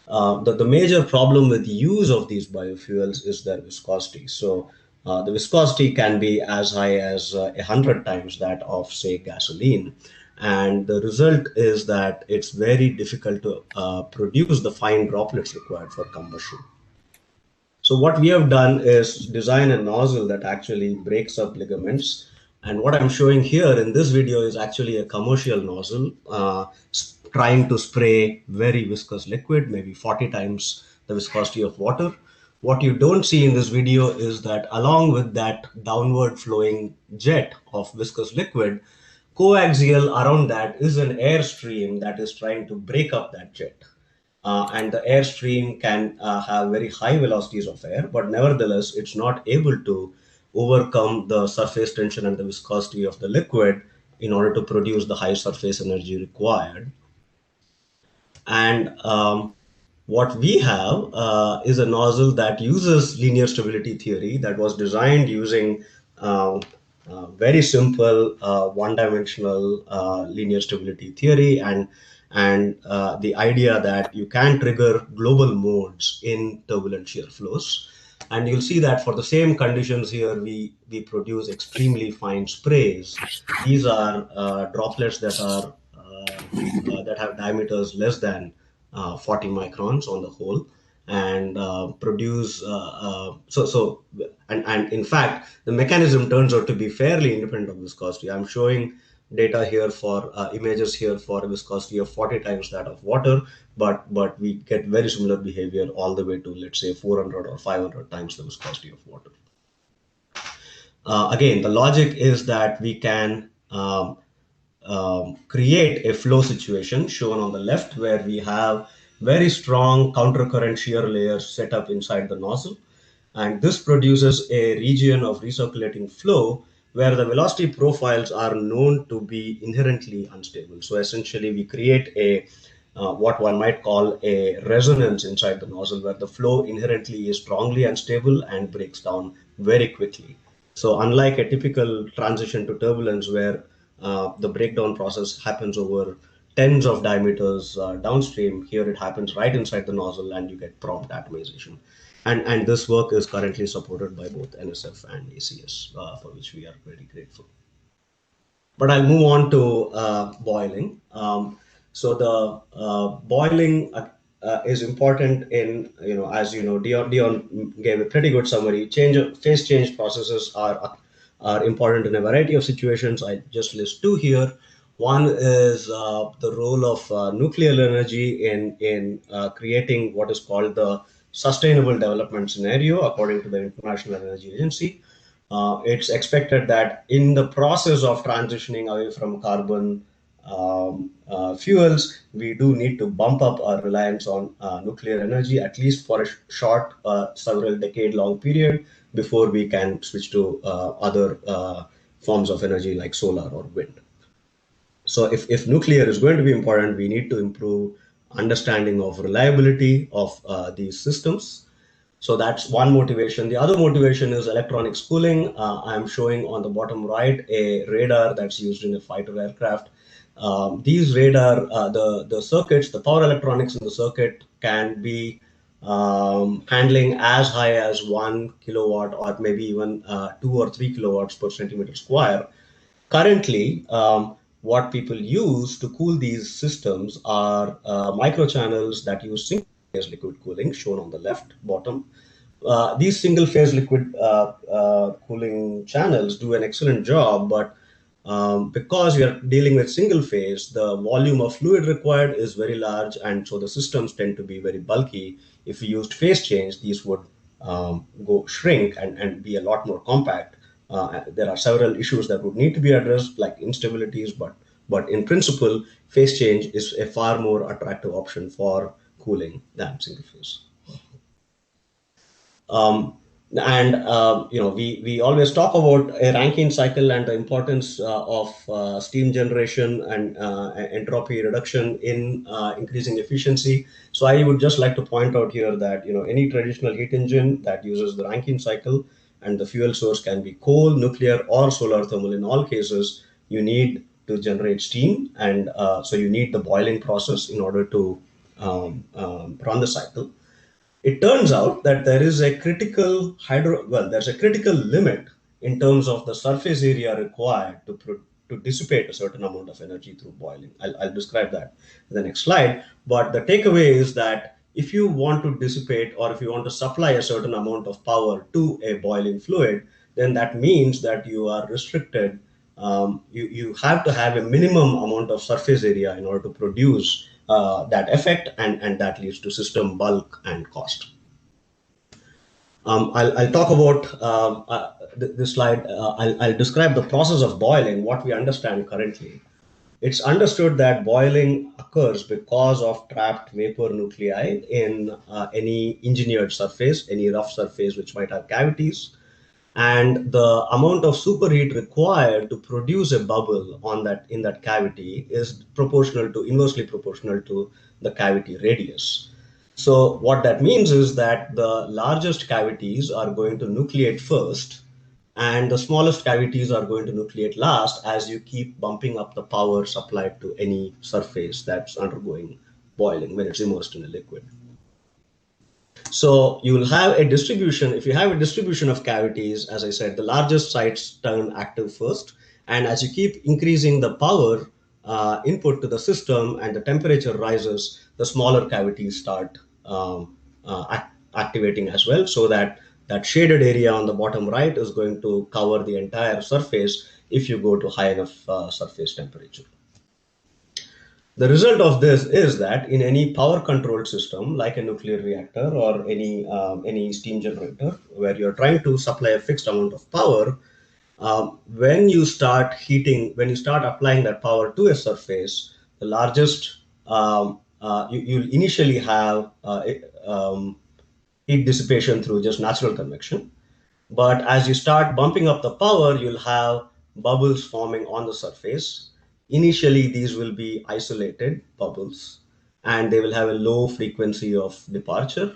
The major problem with the use of these biofuels is their viscosity. So the viscosity can be as high as 100 times that of, say, gasoline. And the result is that it's very difficult to produce the fine droplets required for combustion. So what we have done is design a nozzle that actually breaks up ligaments. And what I'm showing here in this video is actually a commercial nozzle trying to spray very viscous liquid, maybe 40 times the viscosity of water. What you don't see in this video is that along with that downward flowing jet of viscous liquid, coaxial around that is an airstream that is trying to break up that jet. And the airstream can have very high velocities of air, but nevertheless, it's not able to overcome the surface tension and the viscosity of the liquid in order to produce the high surface energy required. And what we have is a nozzle that uses linear stability theory that was designed using very simple one-dimensional linear stability theory and the idea that you can trigger global modes in turbulent shear flows. And you'll see that for the same conditions here, we produce extremely fine sprays. These are droplets that are that have diameters less than 40 microns on the whole, and produce and in fact the mechanism turns out to be fairly independent of viscosity. I'm showing data here for images here for a viscosity of 40 times that of water, but we get very similar behavior all the way to, let's say, 400 or 500 times the viscosity of water. Again, the logic is that we can create a flow situation shown on the left where we have very strong countercurrent shear layers set up inside the nozzle. And this produces a region of recirculating flow where the velocity profiles are known to be inherently unstable. So essentially we create a what one might call a resonance inside the nozzle where the flow inherently is strongly unstable and breaks down very quickly. So unlike a typical transition to turbulence where the breakdown process happens over tens of diameters downstream, here it happens right inside the nozzle and you get prompt atomization. And this work is currently supported by both NSF and ACS, for which we are very grateful. But I'll move on to boiling. So the boiling is important in, as you know, Dion gave a pretty good summary. Phase change processes are are important in a variety of situations. I just list two here. One is the role of nuclear energy in creating what is called the sustainable development scenario, according to the International Energy Agency. It's expected that in the process of transitioning away from carbon fuels, we do need to bump up our reliance on nuclear energy, at least for a short, several decade-long period, before we can switch to other forms of energy like solar or wind. So if nuclear is going to be important, we need to improve understanding of reliability of these systems. So that's one motivation. The other motivation is electronics cooling. I'm showing on the bottom right a radar that's used in a fighter aircraft. These radar, the circuits, the power electronics in the circuit can be handling as high as 1 kilowatt or maybe even 2 or 3 kilowatts per centimeter square. Currently, what people use to cool these systems are microchannels that use single phase liquid cooling, shown on the left bottom. These single phase liquid cooling channels do an excellent job, but because we are dealing with single phase, the volume of fluid required is very large, and so the systems tend to be very bulky. If we used phase change, these would go shrink and be a lot more compact. There are several issues that would need to be addressed, like instabilities, but in principle, phase change is a far more attractive option for cooling than single phase. We always talk about a Rankine cycle and the importance of steam generation and entropy reduction in increasing efficiency. So I would just like to point out here that any traditional heat engine that uses the Rankine cycle, and the fuel source can be coal, nuclear, or solar thermal. In all cases, you need to generate steam, and so you need the boiling process in order to run the cycle. It turns out that there is a critical there's a critical limit in terms of the surface area required to dissipate a certain amount of energy through boiling. I'll describe that in the next slide. But the takeaway is that if you want to dissipate, or if you want to supply a certain amount of power to a boiling fluid, then that means that you are restricted. You have to have a minimum amount of surface area in order to produce that effect, and that leads to system bulk and cost. I'll talk about this slide. I'll describe the process of boiling, what we understand currently. It's understood that boiling occurs because of trapped vapor nuclei in any engineered surface, any rough surface which might have cavities. And the amount of superheat required to produce a bubble in that cavity is inversely proportional to the cavity radius. So what that means is that the largest cavities are going to nucleate first, and the smallest cavities are going to nucleate last, as you keep bumping up the power supplied to any surface that's undergoing boiling when it's immersed in a liquid. So you will have a distribution. If you have a distribution of cavities, as I said, the largest sites turn active first. And as you keep increasing the power input to the system and the temperature rises, the smaller cavities start activating as well. So that shaded area on the bottom right is going to cover the entire surface if you go to high enough surface temperature. The result of this is that in any power controlled system, like a nuclear reactor or any steam generator, where you're trying to supply a fixed amount of power, when you start applying that power to a surface, the largest, you'll initially have heat dissipation through just natural convection. But as you start bumping up the power, you'll have bubbles forming on the surface. Initially, these will be isolated bubbles, and they will have a low frequency of departure.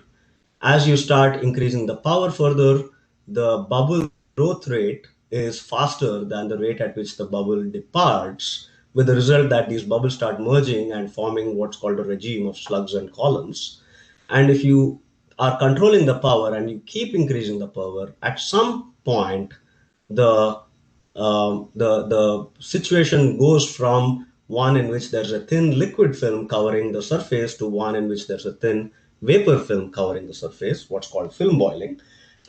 As you start increasing the power further, the bubble growth rate is faster than the rate at which the bubble departs, with the result that these bubbles start merging and forming what's called a regime of slugs and columns. And if you are controlling the power and you keep increasing the power, at some point, the situation goes from one in which there's a thin liquid film covering the surface to one in which there's a thin vapor film covering the surface, what's called film boiling.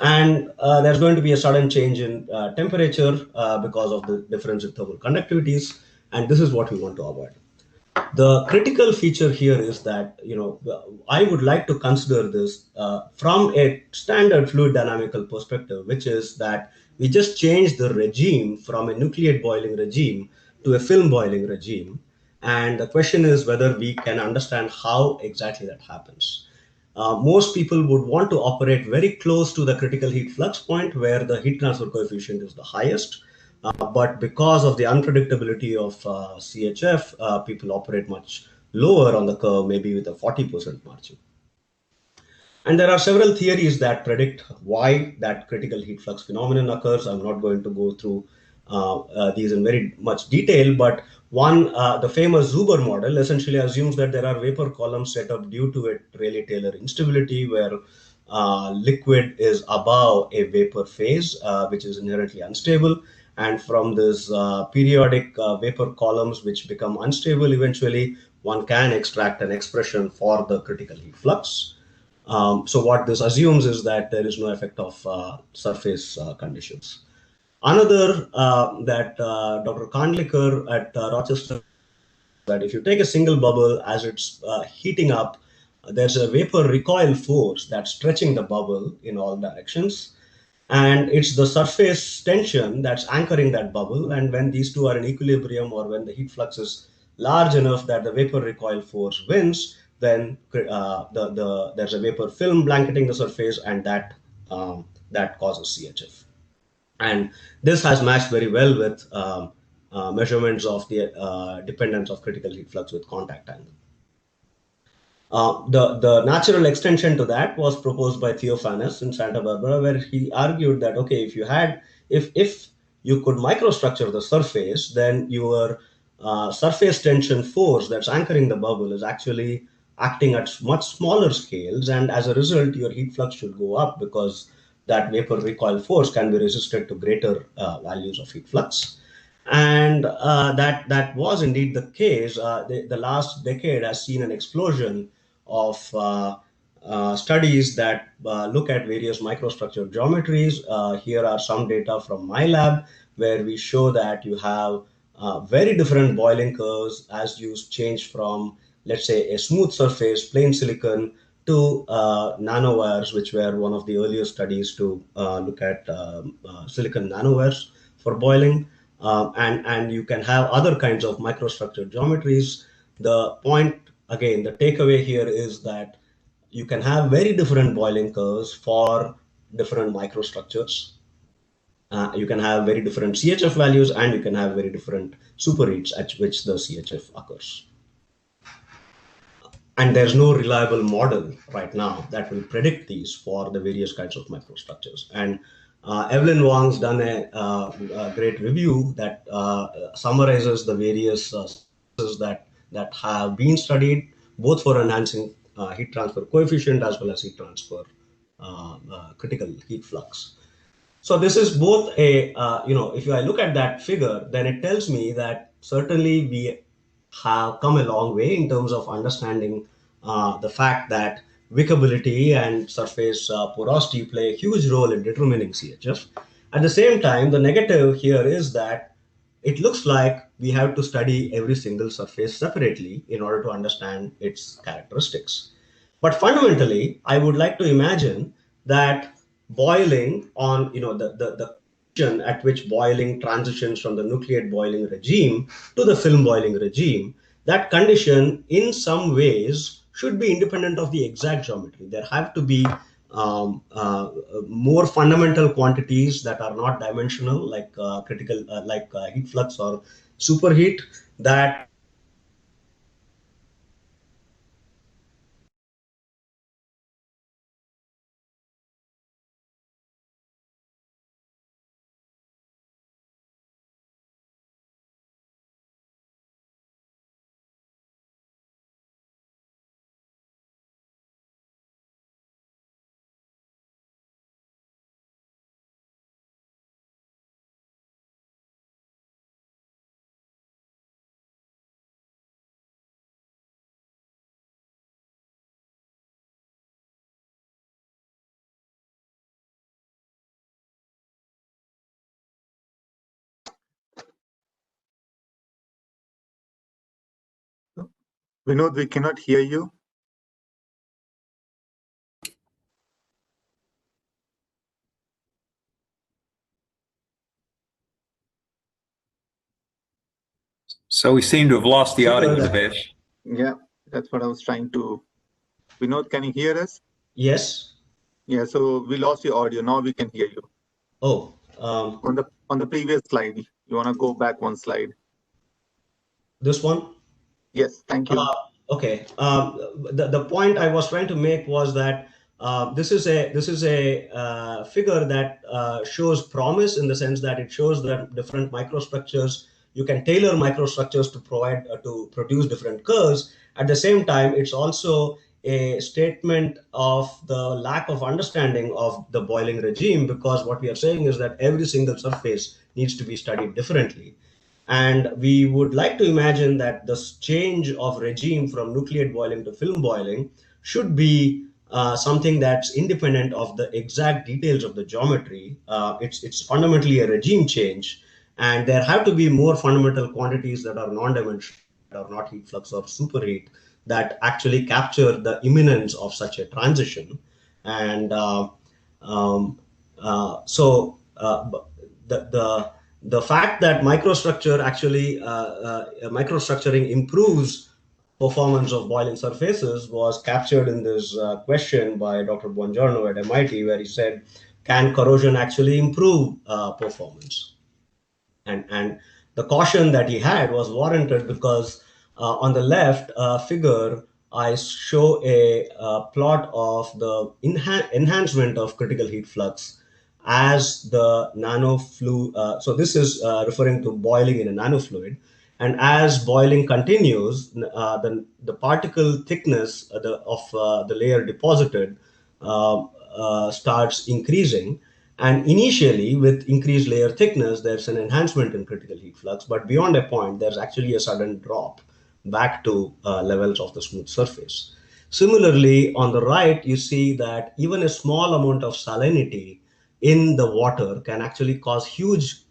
And there's going to be a sudden change in temperature because of the difference in thermal conductivities, and this is what we want to avoid. The critical feature here is that, I would like to consider this from a standard fluid dynamical perspective, which is that we just change the regime from a nucleate boiling regime to a film boiling regime. And the question is whether we can understand how exactly that happens. Most people would want to operate very close to the critical heat flux point where the heat transfer coefficient is the highest. But because of the unpredictability of CHF, people operate much lower on the curve, maybe with a 40% margin. And there are several theories that predict why that critical heat flux phenomenon occurs. I'm not going to go through these in very much detail, but one, the famous Zuber model essentially assumes that there are vapor columns set up due to a Rayleigh-Taylor instability where liquid is above a vapor phase, which is inherently unstable. And from this periodic vapor columns, which become unstable eventually, one can extract an expression for the critical heat flux. So what this assumes is that there is no effect of surface conditions. Another that Dr. Kandlikar at Rochester, that if you take a single bubble as it's heating up, there's a vapor recoil force that's stretching the bubble in all directions. And it's the surface tension that's anchoring that bubble. And when these two are in equilibrium, or when the heat flux is large enough that the vapor recoil force wins, then there's a vapor film blanketing the surface, and that causes CHF. And this has matched very well with measurements of the dependence of critical heat flux with contact angle. The natural extension to that was proposed by Theophanes in Santa Barbara, where he argued that, okay, if you could microstructure the surface, then your surface tension force that's anchoring the bubble is actually acting at much smaller scales, and as a result, your heat flux should go up because that vapor recoil force can be resisted to greater values of heat flux. And that was indeed the case. The last decade has seen an explosion of studies that look at various microstructure geometries. Here are some data from my lab where we show that you have very different boiling curves as you change from, let's say, a smooth surface, plain silicon, to nanowires, which were one of the earliest studies to look at silicon nanowires for boiling. And you can have other kinds of microstructure geometries. The point, again, the takeaway here is that you can have very different boiling curves for different microstructures. You can have very different CHF values, and you can have very different superheats at which the CHF occurs. And there's no reliable model right now that will predict these for the various kinds of microstructures. And Evelyn Wang's done a great review that summarizes the various that have been studied, both for enhancing heat transfer coefficient as well as heat transfer critical heat flux. So this is both a, if I look at that figure, then it tells me that certainly we have come a long way in terms of understanding the fact that wickability and surface porosity play a huge role in determining CHF. At the same time, the negative here is that it looks like we have to study every single surface separately in order to understand its characteristics. But fundamentally, I would like to imagine that boiling on, the condition at which boiling transitions from the nucleate boiling regime to the film boiling regime, that condition in some ways should be independent of the exact geometry. There have to be more fundamental quantities that are not dimensional, like heat flux or superheat, that Vinod, we cannot hear you. So we seem to have lost the audio, Devesh. Yeah, that's what I was trying to. Vinod, can you hear us? Yes. Yeah, so we lost your audio. Now we can hear you. Oh, On the previous slide, you want to go back one slide? this one? Yes, thank you. Okay. The point I was trying to make was that this is a figure that shows promise in the sense that it shows that different microstructures, you can tailor microstructures to provide to produce different curves. At the same time, it's also a statement of the lack of understanding of the boiling regime, because what we are saying is that every single surface needs to be studied differently. And we would like to imagine that this change of regime from nucleate boiling to film boiling should be something that's independent of the exact details of the geometry. It's fundamentally a regime change, and there have to be more fundamental quantities that are non-dimensional, that are not heat flux or superheat, that actually capture the imminence of such a transition. And um, the fact that microstructuring improves performance of boiling surfaces was captured in this question by Dr. Buongiorno at MIT, where he said, can corrosion actually improve performance? And the caution that he had was warranted because on the left figure, I show a plot of the enhancement of critical heat flux as the nanofluid. So this is referring to boiling in a nanofluid. And as boiling continues, the particle thickness of the layer deposited starts increasing. And initially, with increased layer thickness, there's an enhancement in critical heat flux. But beyond a point, there's actually a sudden drop back to levels of the smooth surface. Similarly, on the right, you see that even a small amount of salinity in the water can actually cause huge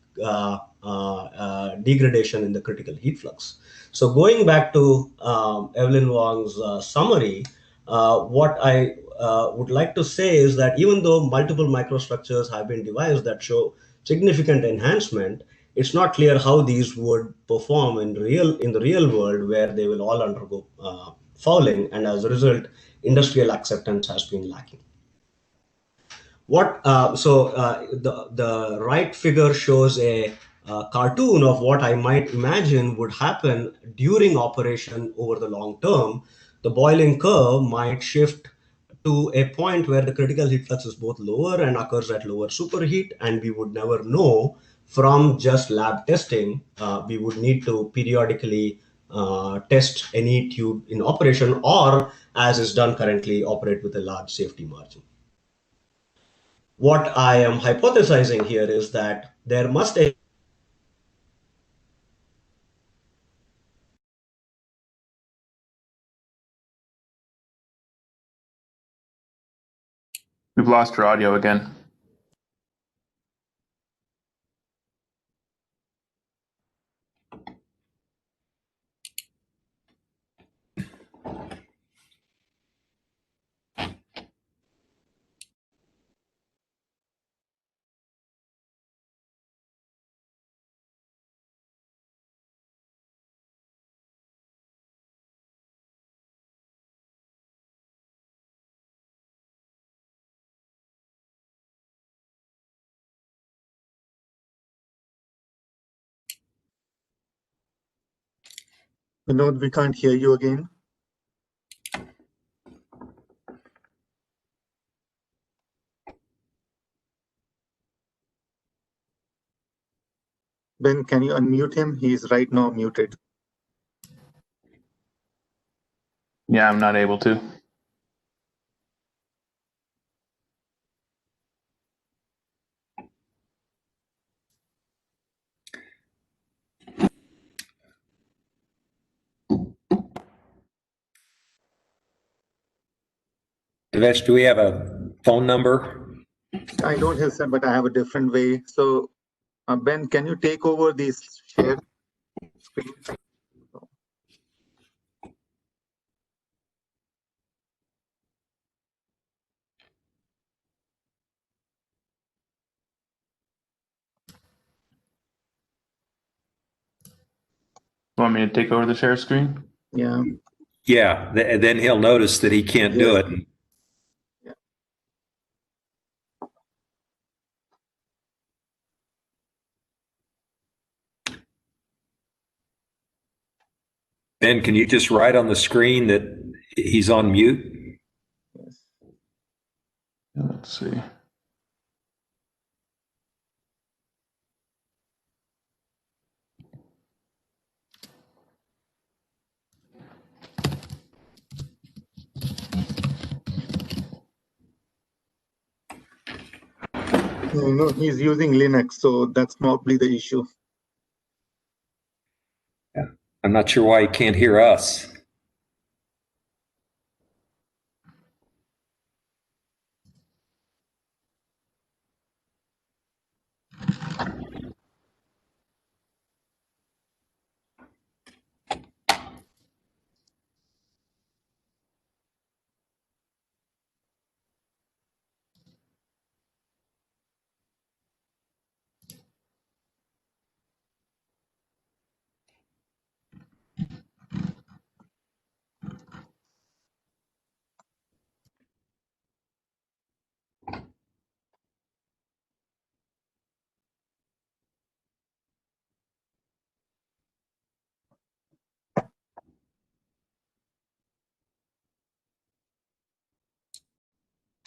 degradation in the critical heat flux. So going back to Evelyn Wong's summary, what I would like to say is that even though multiple microstructures have been devised that show significant enhancement, it's not clear how these would perform in the real world, where they will all undergo fouling, and as a result, industrial acceptance has been lacking. The right figure shows a cartoon of what I might imagine would happen during operation over the long term. The boiling curve might shift to a point where the critical heat flux is both lower and occurs at lower superheat, and we would never know from just lab testing. We would need to periodically test any tube in operation, or as is done currently, operate with a large safety margin. What I am hypothesizing here is that there must be We've lost your audio again. Vinod, we can't hear you again. Ben, can you unmute him? He's right now muted. Yeah, I'm not able to. Devesh, do we have a phone number? I don't have some, but I have a different way. So, Ben, can you take over these shared screen? want me to take over the share screen? Yeah. Yeah, then he'll notice that he can't do it. Yeah. Ben, can you just write on the screen that he's on mute? Yes. Let's see. No, he's using Linux, so that's probably the issue. Yeah. I'm not sure why he can't hear us.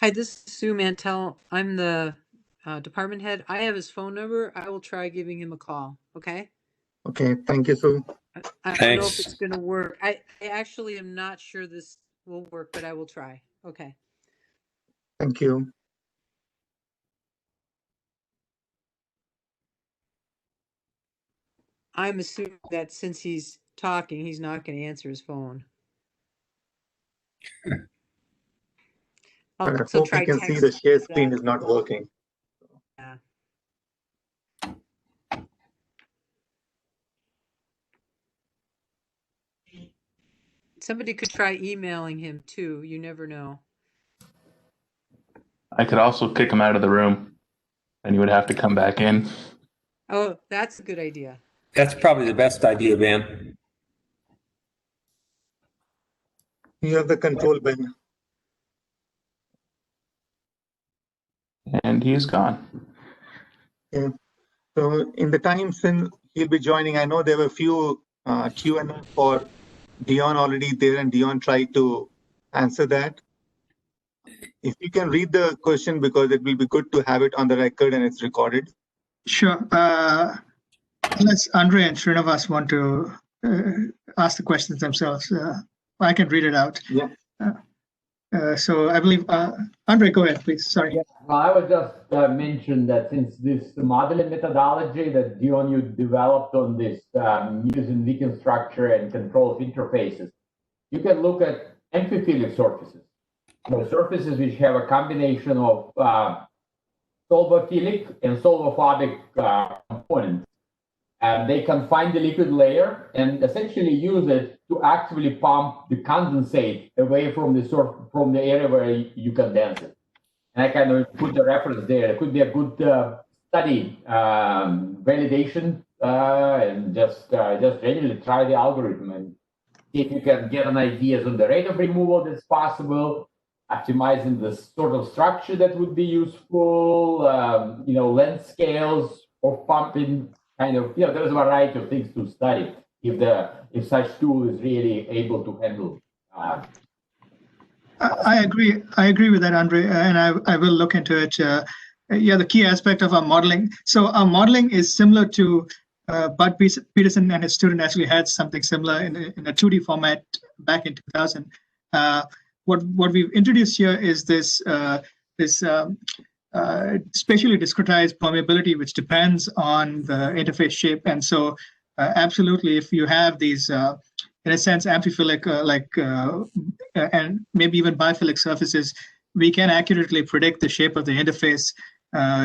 Hi, this is Sue Mantell. I'm the department head. I have his phone number. I will try giving him a call. Okay. Okay, thank you, Sue. I don't know if Thanks. it's going to work. I actually am not sure this will work, but I will try. Okay. Thank you. I'm assuming that since he's talking, he's not going to answer his phone. But I So hope try you can see text the share that. screen is not working. Yeah. Somebody could try emailing him too. You never know. I could also kick him out of the room, and he would have to come back in. Oh, that's a good idea. That's probably the best idea, Ben. You have the control, Ben. And he's gone. Yeah. So in the time since he'll be joining, I know there were a few Q&A for Dion already there, and Dion tried to answer that. If you can read the question, because it will be good to have it on the record and it's recorded. Sure. Unless Andre and Srinivas want to ask the questions themselves, I can read it out. Yeah. So I believe, Andre, go ahead, please. Sorry. Yeah, I would just mention that since this modeling methodology that Dion you developed on this using Viking structure and control of interfaces, you can look at amphiphilic surfaces. Surfaces which have a combination of solvophilic and solvophobic components. And they confine the liquid layer and essentially use it to actively pump the condensate away from the area where you condense it. And I kind of put the reference there. It could be a good study, validation, and just generally try the algorithm and see if you can get an idea on the rate of removal that's possible, optimizing the sort of structure that would be useful, length scales of pumping. Kind of, there's a variety of things to study if such tool is really able to handle. I agree. I agree with that, Andre, and I will look into it. The key aspect of our modeling. So our modeling is similar to Bud Peterson and his student actually had something similar in a 2D format back in 2000. What we've introduced here is this spatially discretized permeability, which depends on the interface shape. And so absolutely, if you have these, in a sense, amphiphilic and maybe even biphilic surfaces, we can accurately predict the shape of the interface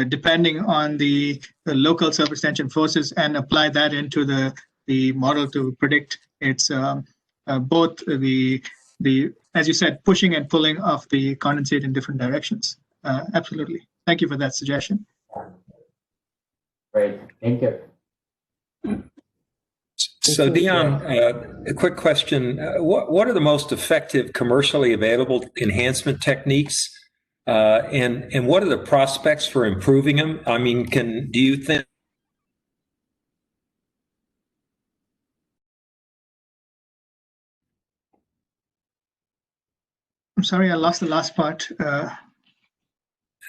depending on the local surface tension forces and apply that into the model to predict its both the as you said, pushing and pulling of the condensate in different directions. Absolutely. Thank you for that suggestion. Great. Thank you. So Dion, a quick question. What are the most effective commercially available enhancement techniques? And what are the prospects for improving them? I mean, do you think? I'm sorry, I lost the last part.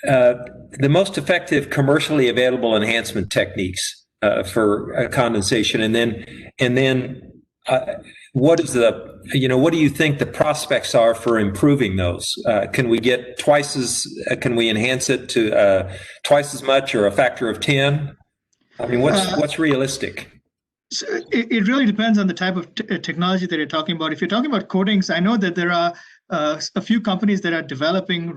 The most effective commercially available enhancement techniques for condensation, and then what is what do you think the prospects are for improving those? Can we get can we enhance it to twice as much or a factor of 10? I mean, what's realistic? So it really depends on the type of technology that you're talking about. If you're talking about coatings, I know that there are a few companies that are developing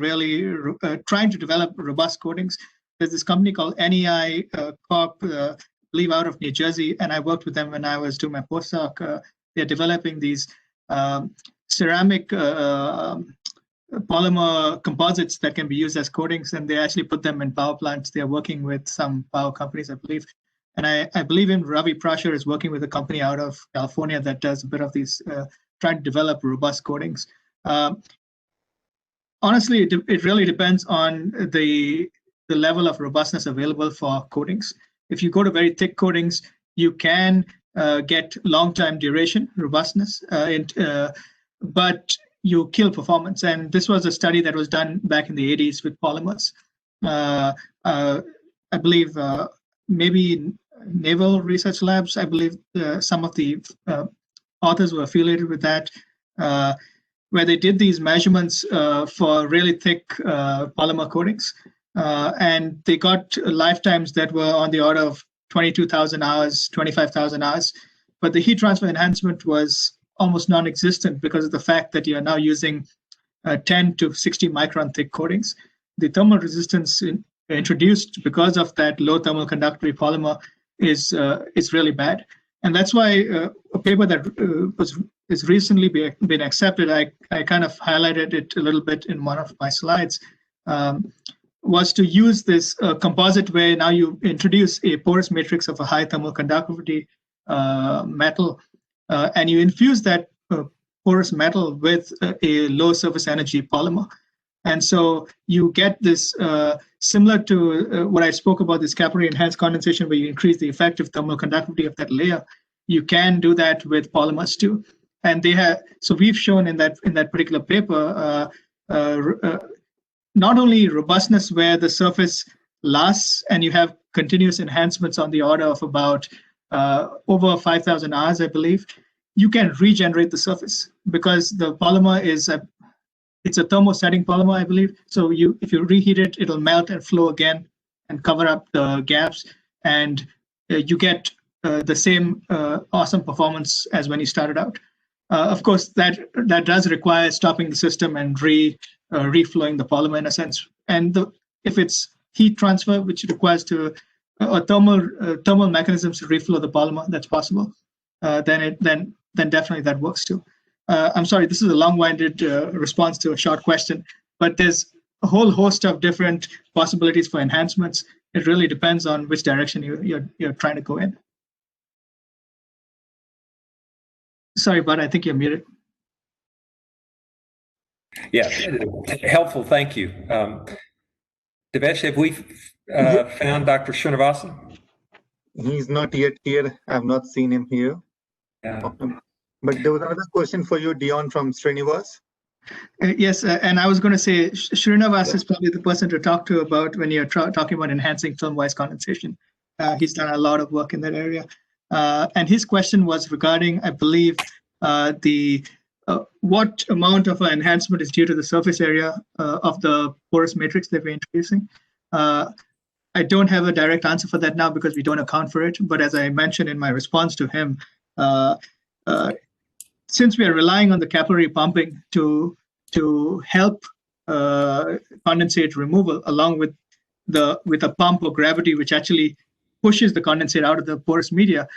trying to develop robust coatings. There's this company called NEI Corp, I believe out of New Jersey, and I worked with them when I was doing my postdoc. They're developing these ceramic polymer composites that can be used as coatings, and they actually put them in power plants. They're working with some power companies, I believe. And I believe in Ravi Prasher is working with a company out of California that does a bit of these, trying to develop robust coatings. Honestly, it really depends on the level of robustness available for coatings. If you go to very thick coatings, you can get long-time duration robustness, but you kill performance. And this was a study that was done back in the 80s with polymers. I believe maybe Naval Research Labs, I believe some of the authors were affiliated with that, where they did these measurements for really thick polymer coatings. And they got lifetimes that were on the order of 22,000 hours, 25,000 hours. But the heat transfer enhancement was almost non-existent because of the fact that you are now using 10 to 60 micron thick coatings. The thermal resistance introduced because of that low thermal conductivity polymer is really bad. And that's why a paper that is recently been accepted, I kind of highlighted it a little bit in one of my slides, was to use this composite where now you introduce a porous matrix of a high thermal conductivity metal, and you infuse that porous metal with a low surface energy polymer. And so you get this similar to what I spoke about, this capillary-enhanced condensation, where you increase the effective thermal conductivity of that layer. You can do that with polymers too. And so we've shown in that particular paper, not only robustness where the surface lasts and you have continuous enhancements on the order of about over 5,000 hours, I believe, you can regenerate the surface because the polymer it's a thermosetting polymer, I believe. So if you reheat it, it'll melt and flow again and cover up the gaps, and you get the same awesome performance as when you started out. Of course, that does require stopping the system and reflowing the polymer in a sense. And if it's heat transfer, which requires thermal mechanisms to reflow the polymer, that's possible. Then definitely that works too. I'm sorry, this is a long-winded response to a short question, but there's a whole host of different possibilities for enhancements. It really depends on which direction you're trying to go in. Sorry, Bud, I think you're muted. Yeah, helpful, thank you. Devesh, have we found Dr. Srinivasan? He's not yet here. I've not seen him here. Yeah. But there was another question for you, Dion, from Srinivas. Yes, and I was going to say Srinivas is probably the person to talk to about when you're talking about enhancing film-wise condensation. He's done a lot of work in that area. And his question was regarding, I believe, what amount of enhancement is due to the surface area of the porous matrix that we're introducing. I don't have a direct answer for that now because we don't account for it. But as I mentioned in my response to him, since we are relying on the capillary pumping to help condensate removal, along with a pump or gravity which actually pushes the condensate out of the porous media,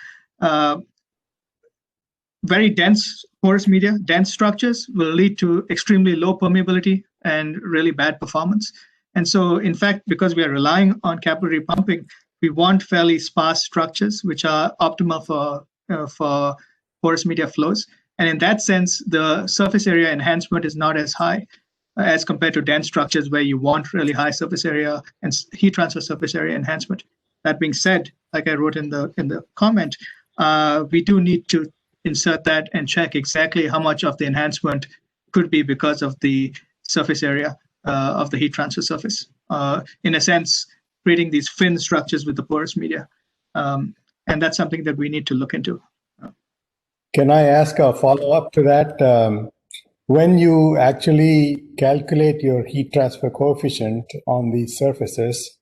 very dense porous media, dense structures will lead to extremely low permeability and really bad performance. And so, in fact, because we are relying on capillary pumping, we want fairly sparse structures which are optimal for for porous media flows. And in that sense, the surface area enhancement is not as high as compared to dense structures where you want really high surface area and heat transfer surface area enhancement. That being said, like I wrote in the comment, we do need to insert that and check exactly how much of the enhancement could be because of the surface area of the heat transfer surface. In a sense, creating these fin structures with the porous media. And that's something that we need to look into. Can I ask a follow-up to that? When you actually calculate your heat transfer coefficient on these surfaces,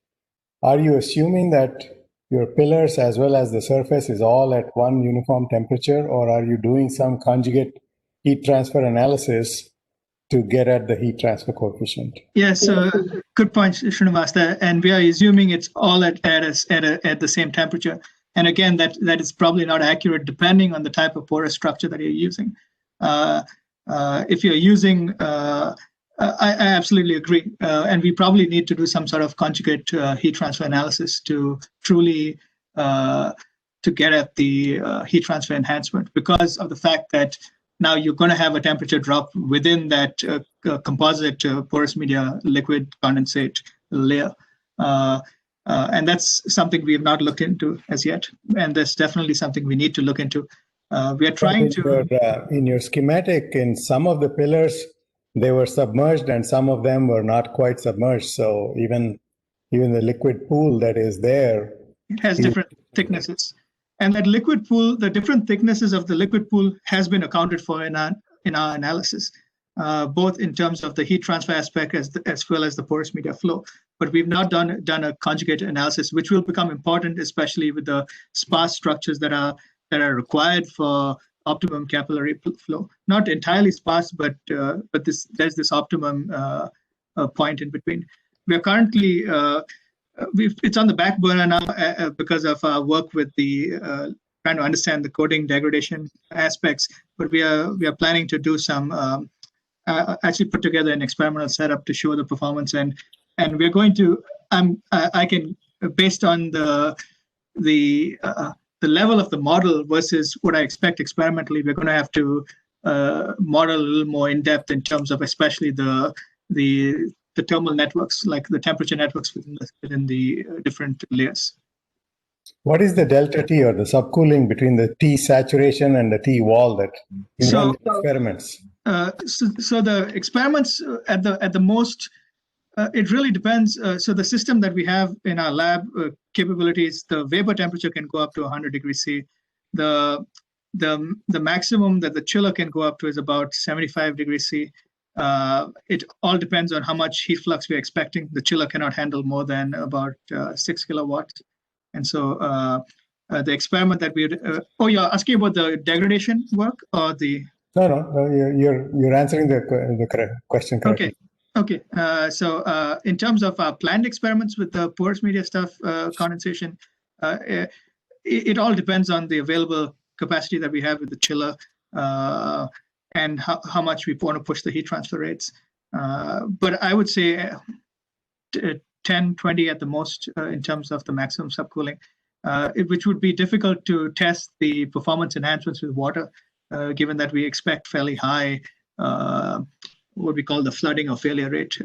are you assuming that your pillars as well as the surface is all at one uniform temperature, or are you doing some conjugate heat transfer analysis to get at the heat transfer coefficient? Yes, good point, Srinivasan. And we are assuming it's all at the same temperature. And again, that is probably not accurate depending on the type of porous structure that you're using. If you're using, I absolutely agree. And we probably need to do some sort of conjugate heat transfer analysis to truly to get at the heat transfer enhancement, because of the fact that now you're going to have a temperature drop within that composite porous media liquid condensate layer. And that's something we have not looked into as yet. And that's definitely something we need to look into. We are trying to... In your schematic, in some of the pillars, they were submerged and some of them were not quite submerged. So even the liquid pool that is there... It has different thicknesses. And that liquid pool, the different thicknesses of the liquid pool has been accounted for in our analysis, both in terms of the heat transfer aspect as well as the porous media flow. But we've not done a conjugate analysis, which will become important, especially with the sparse structures that are required for optimum capillary flow. Not entirely sparse, but there's this optimum point in between. We are currently it's on the back burner now because of our work with the trying to understand the coating degradation aspects. But we are planning to do some actually put together an experimental setup to show the performance, and we're going to I can, based on the level of the model versus what I expect experimentally, we're going to have to model a little more in depth in terms of especially the thermal networks, like the temperature networks within the different layers. What is the delta T or the subcooling between the T saturation and the T wall that involve experiments? So the experiments at the most, it really depends. So the system that we have in our lab capabilities, the vapor temperature can go up to 100 degrees C. The maximum that the chiller can go up to is about 75 degrees C. It all depends on how much heat flux we're expecting. The chiller cannot handle more than about 6 kilowatts. And so the experiment that we... you're asking about the degradation work or the... No, you're answering the correct question correctly. Okay. So in terms of our planned experiments with the porous media stuff, condensation, it all depends on the available capacity that we have with the chiller and how much we want to push the heat transfer rates. But I would say 10, 20 at the most in terms of the maximum subcooling, which would be difficult to test the performance enhancements with water, given that we expect fairly high what we call the flooding or failure rate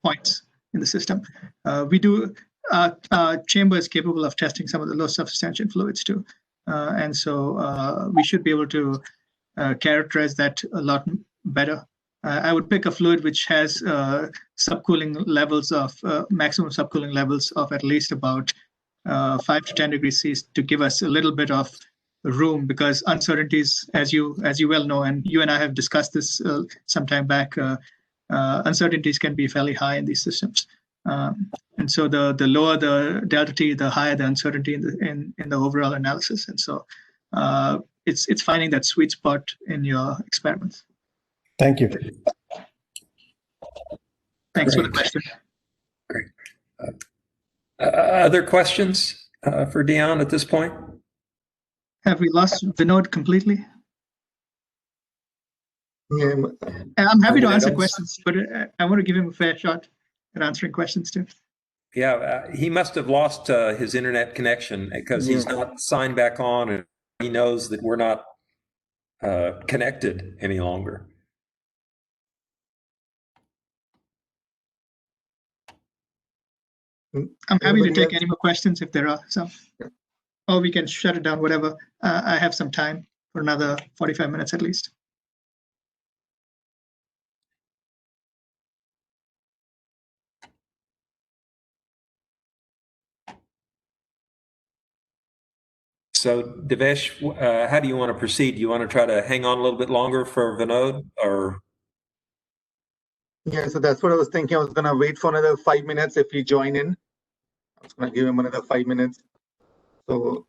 points in the system. Our chamber is capable of testing some of the low surface tension fluids too. And so we should be able to characterize that a lot better. I would pick a fluid which has subcooling levels of maximum subcooling levels of at least about 5 to 10 degrees C to give us a little bit of room, because uncertainties, as you well know, and you and I have discussed this some time back, uncertainties can be fairly high in these systems. And so the lower the delta T, the higher the uncertainty in the overall analysis. And so it's finding that sweet spot in your experiments. Thank you. Thanks for the question. Great. Other questions for Dion at this point? Have we lost Vinod completely? I'm happy to answer questions, but I want to give him a fair shot at answering questions too. Yeah, he must have lost his internet connection because he's not signed back on, and he knows that we're not connected any longer. I'm happy to take any more questions if there are some. Or we can shut it down, whatever. I have some time for another 45 minutes at least. So, Devesh, how do you want to proceed? Do you want to try to hang on a little bit longer for Vinod, or? Yeah, so that's what I was thinking. I was going to wait for another 5 minutes if he join in. I was going to give him another 5 minutes. So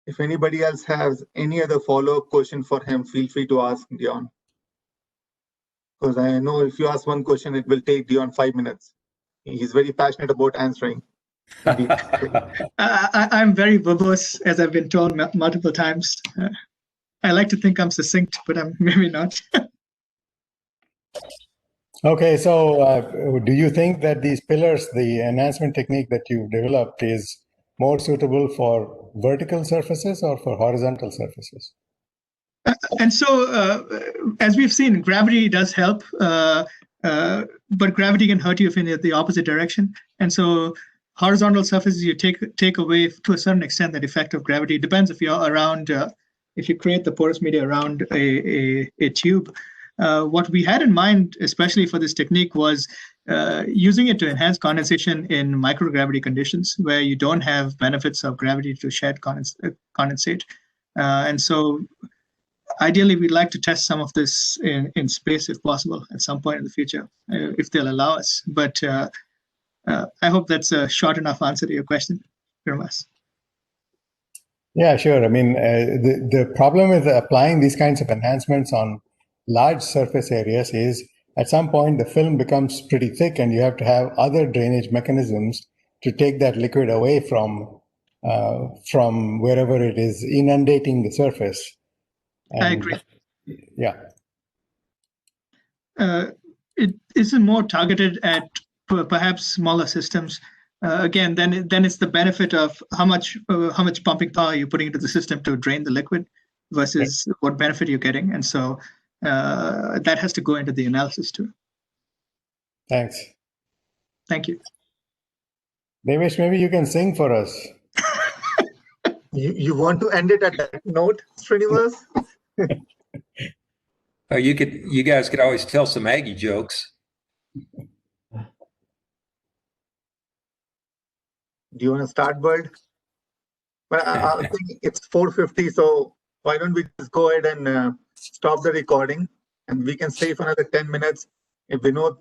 if anybody else has any other follow-up question for him, feel free to ask Dion. Because I know if you ask one question, it will take Dion 5 minutes. He's very passionate about answering. I'm very verbose, as I've been told multiple times. I like to think I'm succinct, but I'm maybe not. Okay, so do you think that these pillars, the enhancement technique that you've developed, is more suitable for vertical surfaces or for horizontal surfaces? And so, as we've seen, gravity does help, but gravity can hurt you if in the opposite direction. And so, horizontal surfaces, you take away to a certain extent that effect of gravity. It depends if you're around, if you create the porous media around a tube. What we had in mind, especially for this technique, was using it to enhance condensation in microgravity conditions where you don't have benefits of gravity to shed condensate. And so, ideally, we'd like to test some of this in space if possible at some point in the future, if they'll allow us. But I hope that's a short enough answer to your question, Srinivasan. Yeah, sure. I mean, the problem with applying these kinds of enhancements on large surface areas is at some point the film becomes pretty thick and you have to have other drainage mechanisms to take that liquid away from wherever it is inundating the surface. And, I agree. Yeah. It isn't more targeted at perhaps smaller systems. Again, then it's the benefit of how much pumping power you're putting into the system to drain the liquid versus what benefit you're getting. And so that has to go into the analysis too. Thanks. Thank you. Devesh, maybe you can sing for us. You want to end it at that note, Srinivas? Oh, you guys could always tell some Aggie jokes. Do you want to start, Bird? But I think it's 4:50, so why don't we just go ahead and stop the recording, and we can stay for another 10 minutes. If Vinod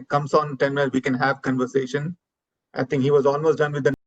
comes on 10 minutes, we can have conversation. I think he was almost done with the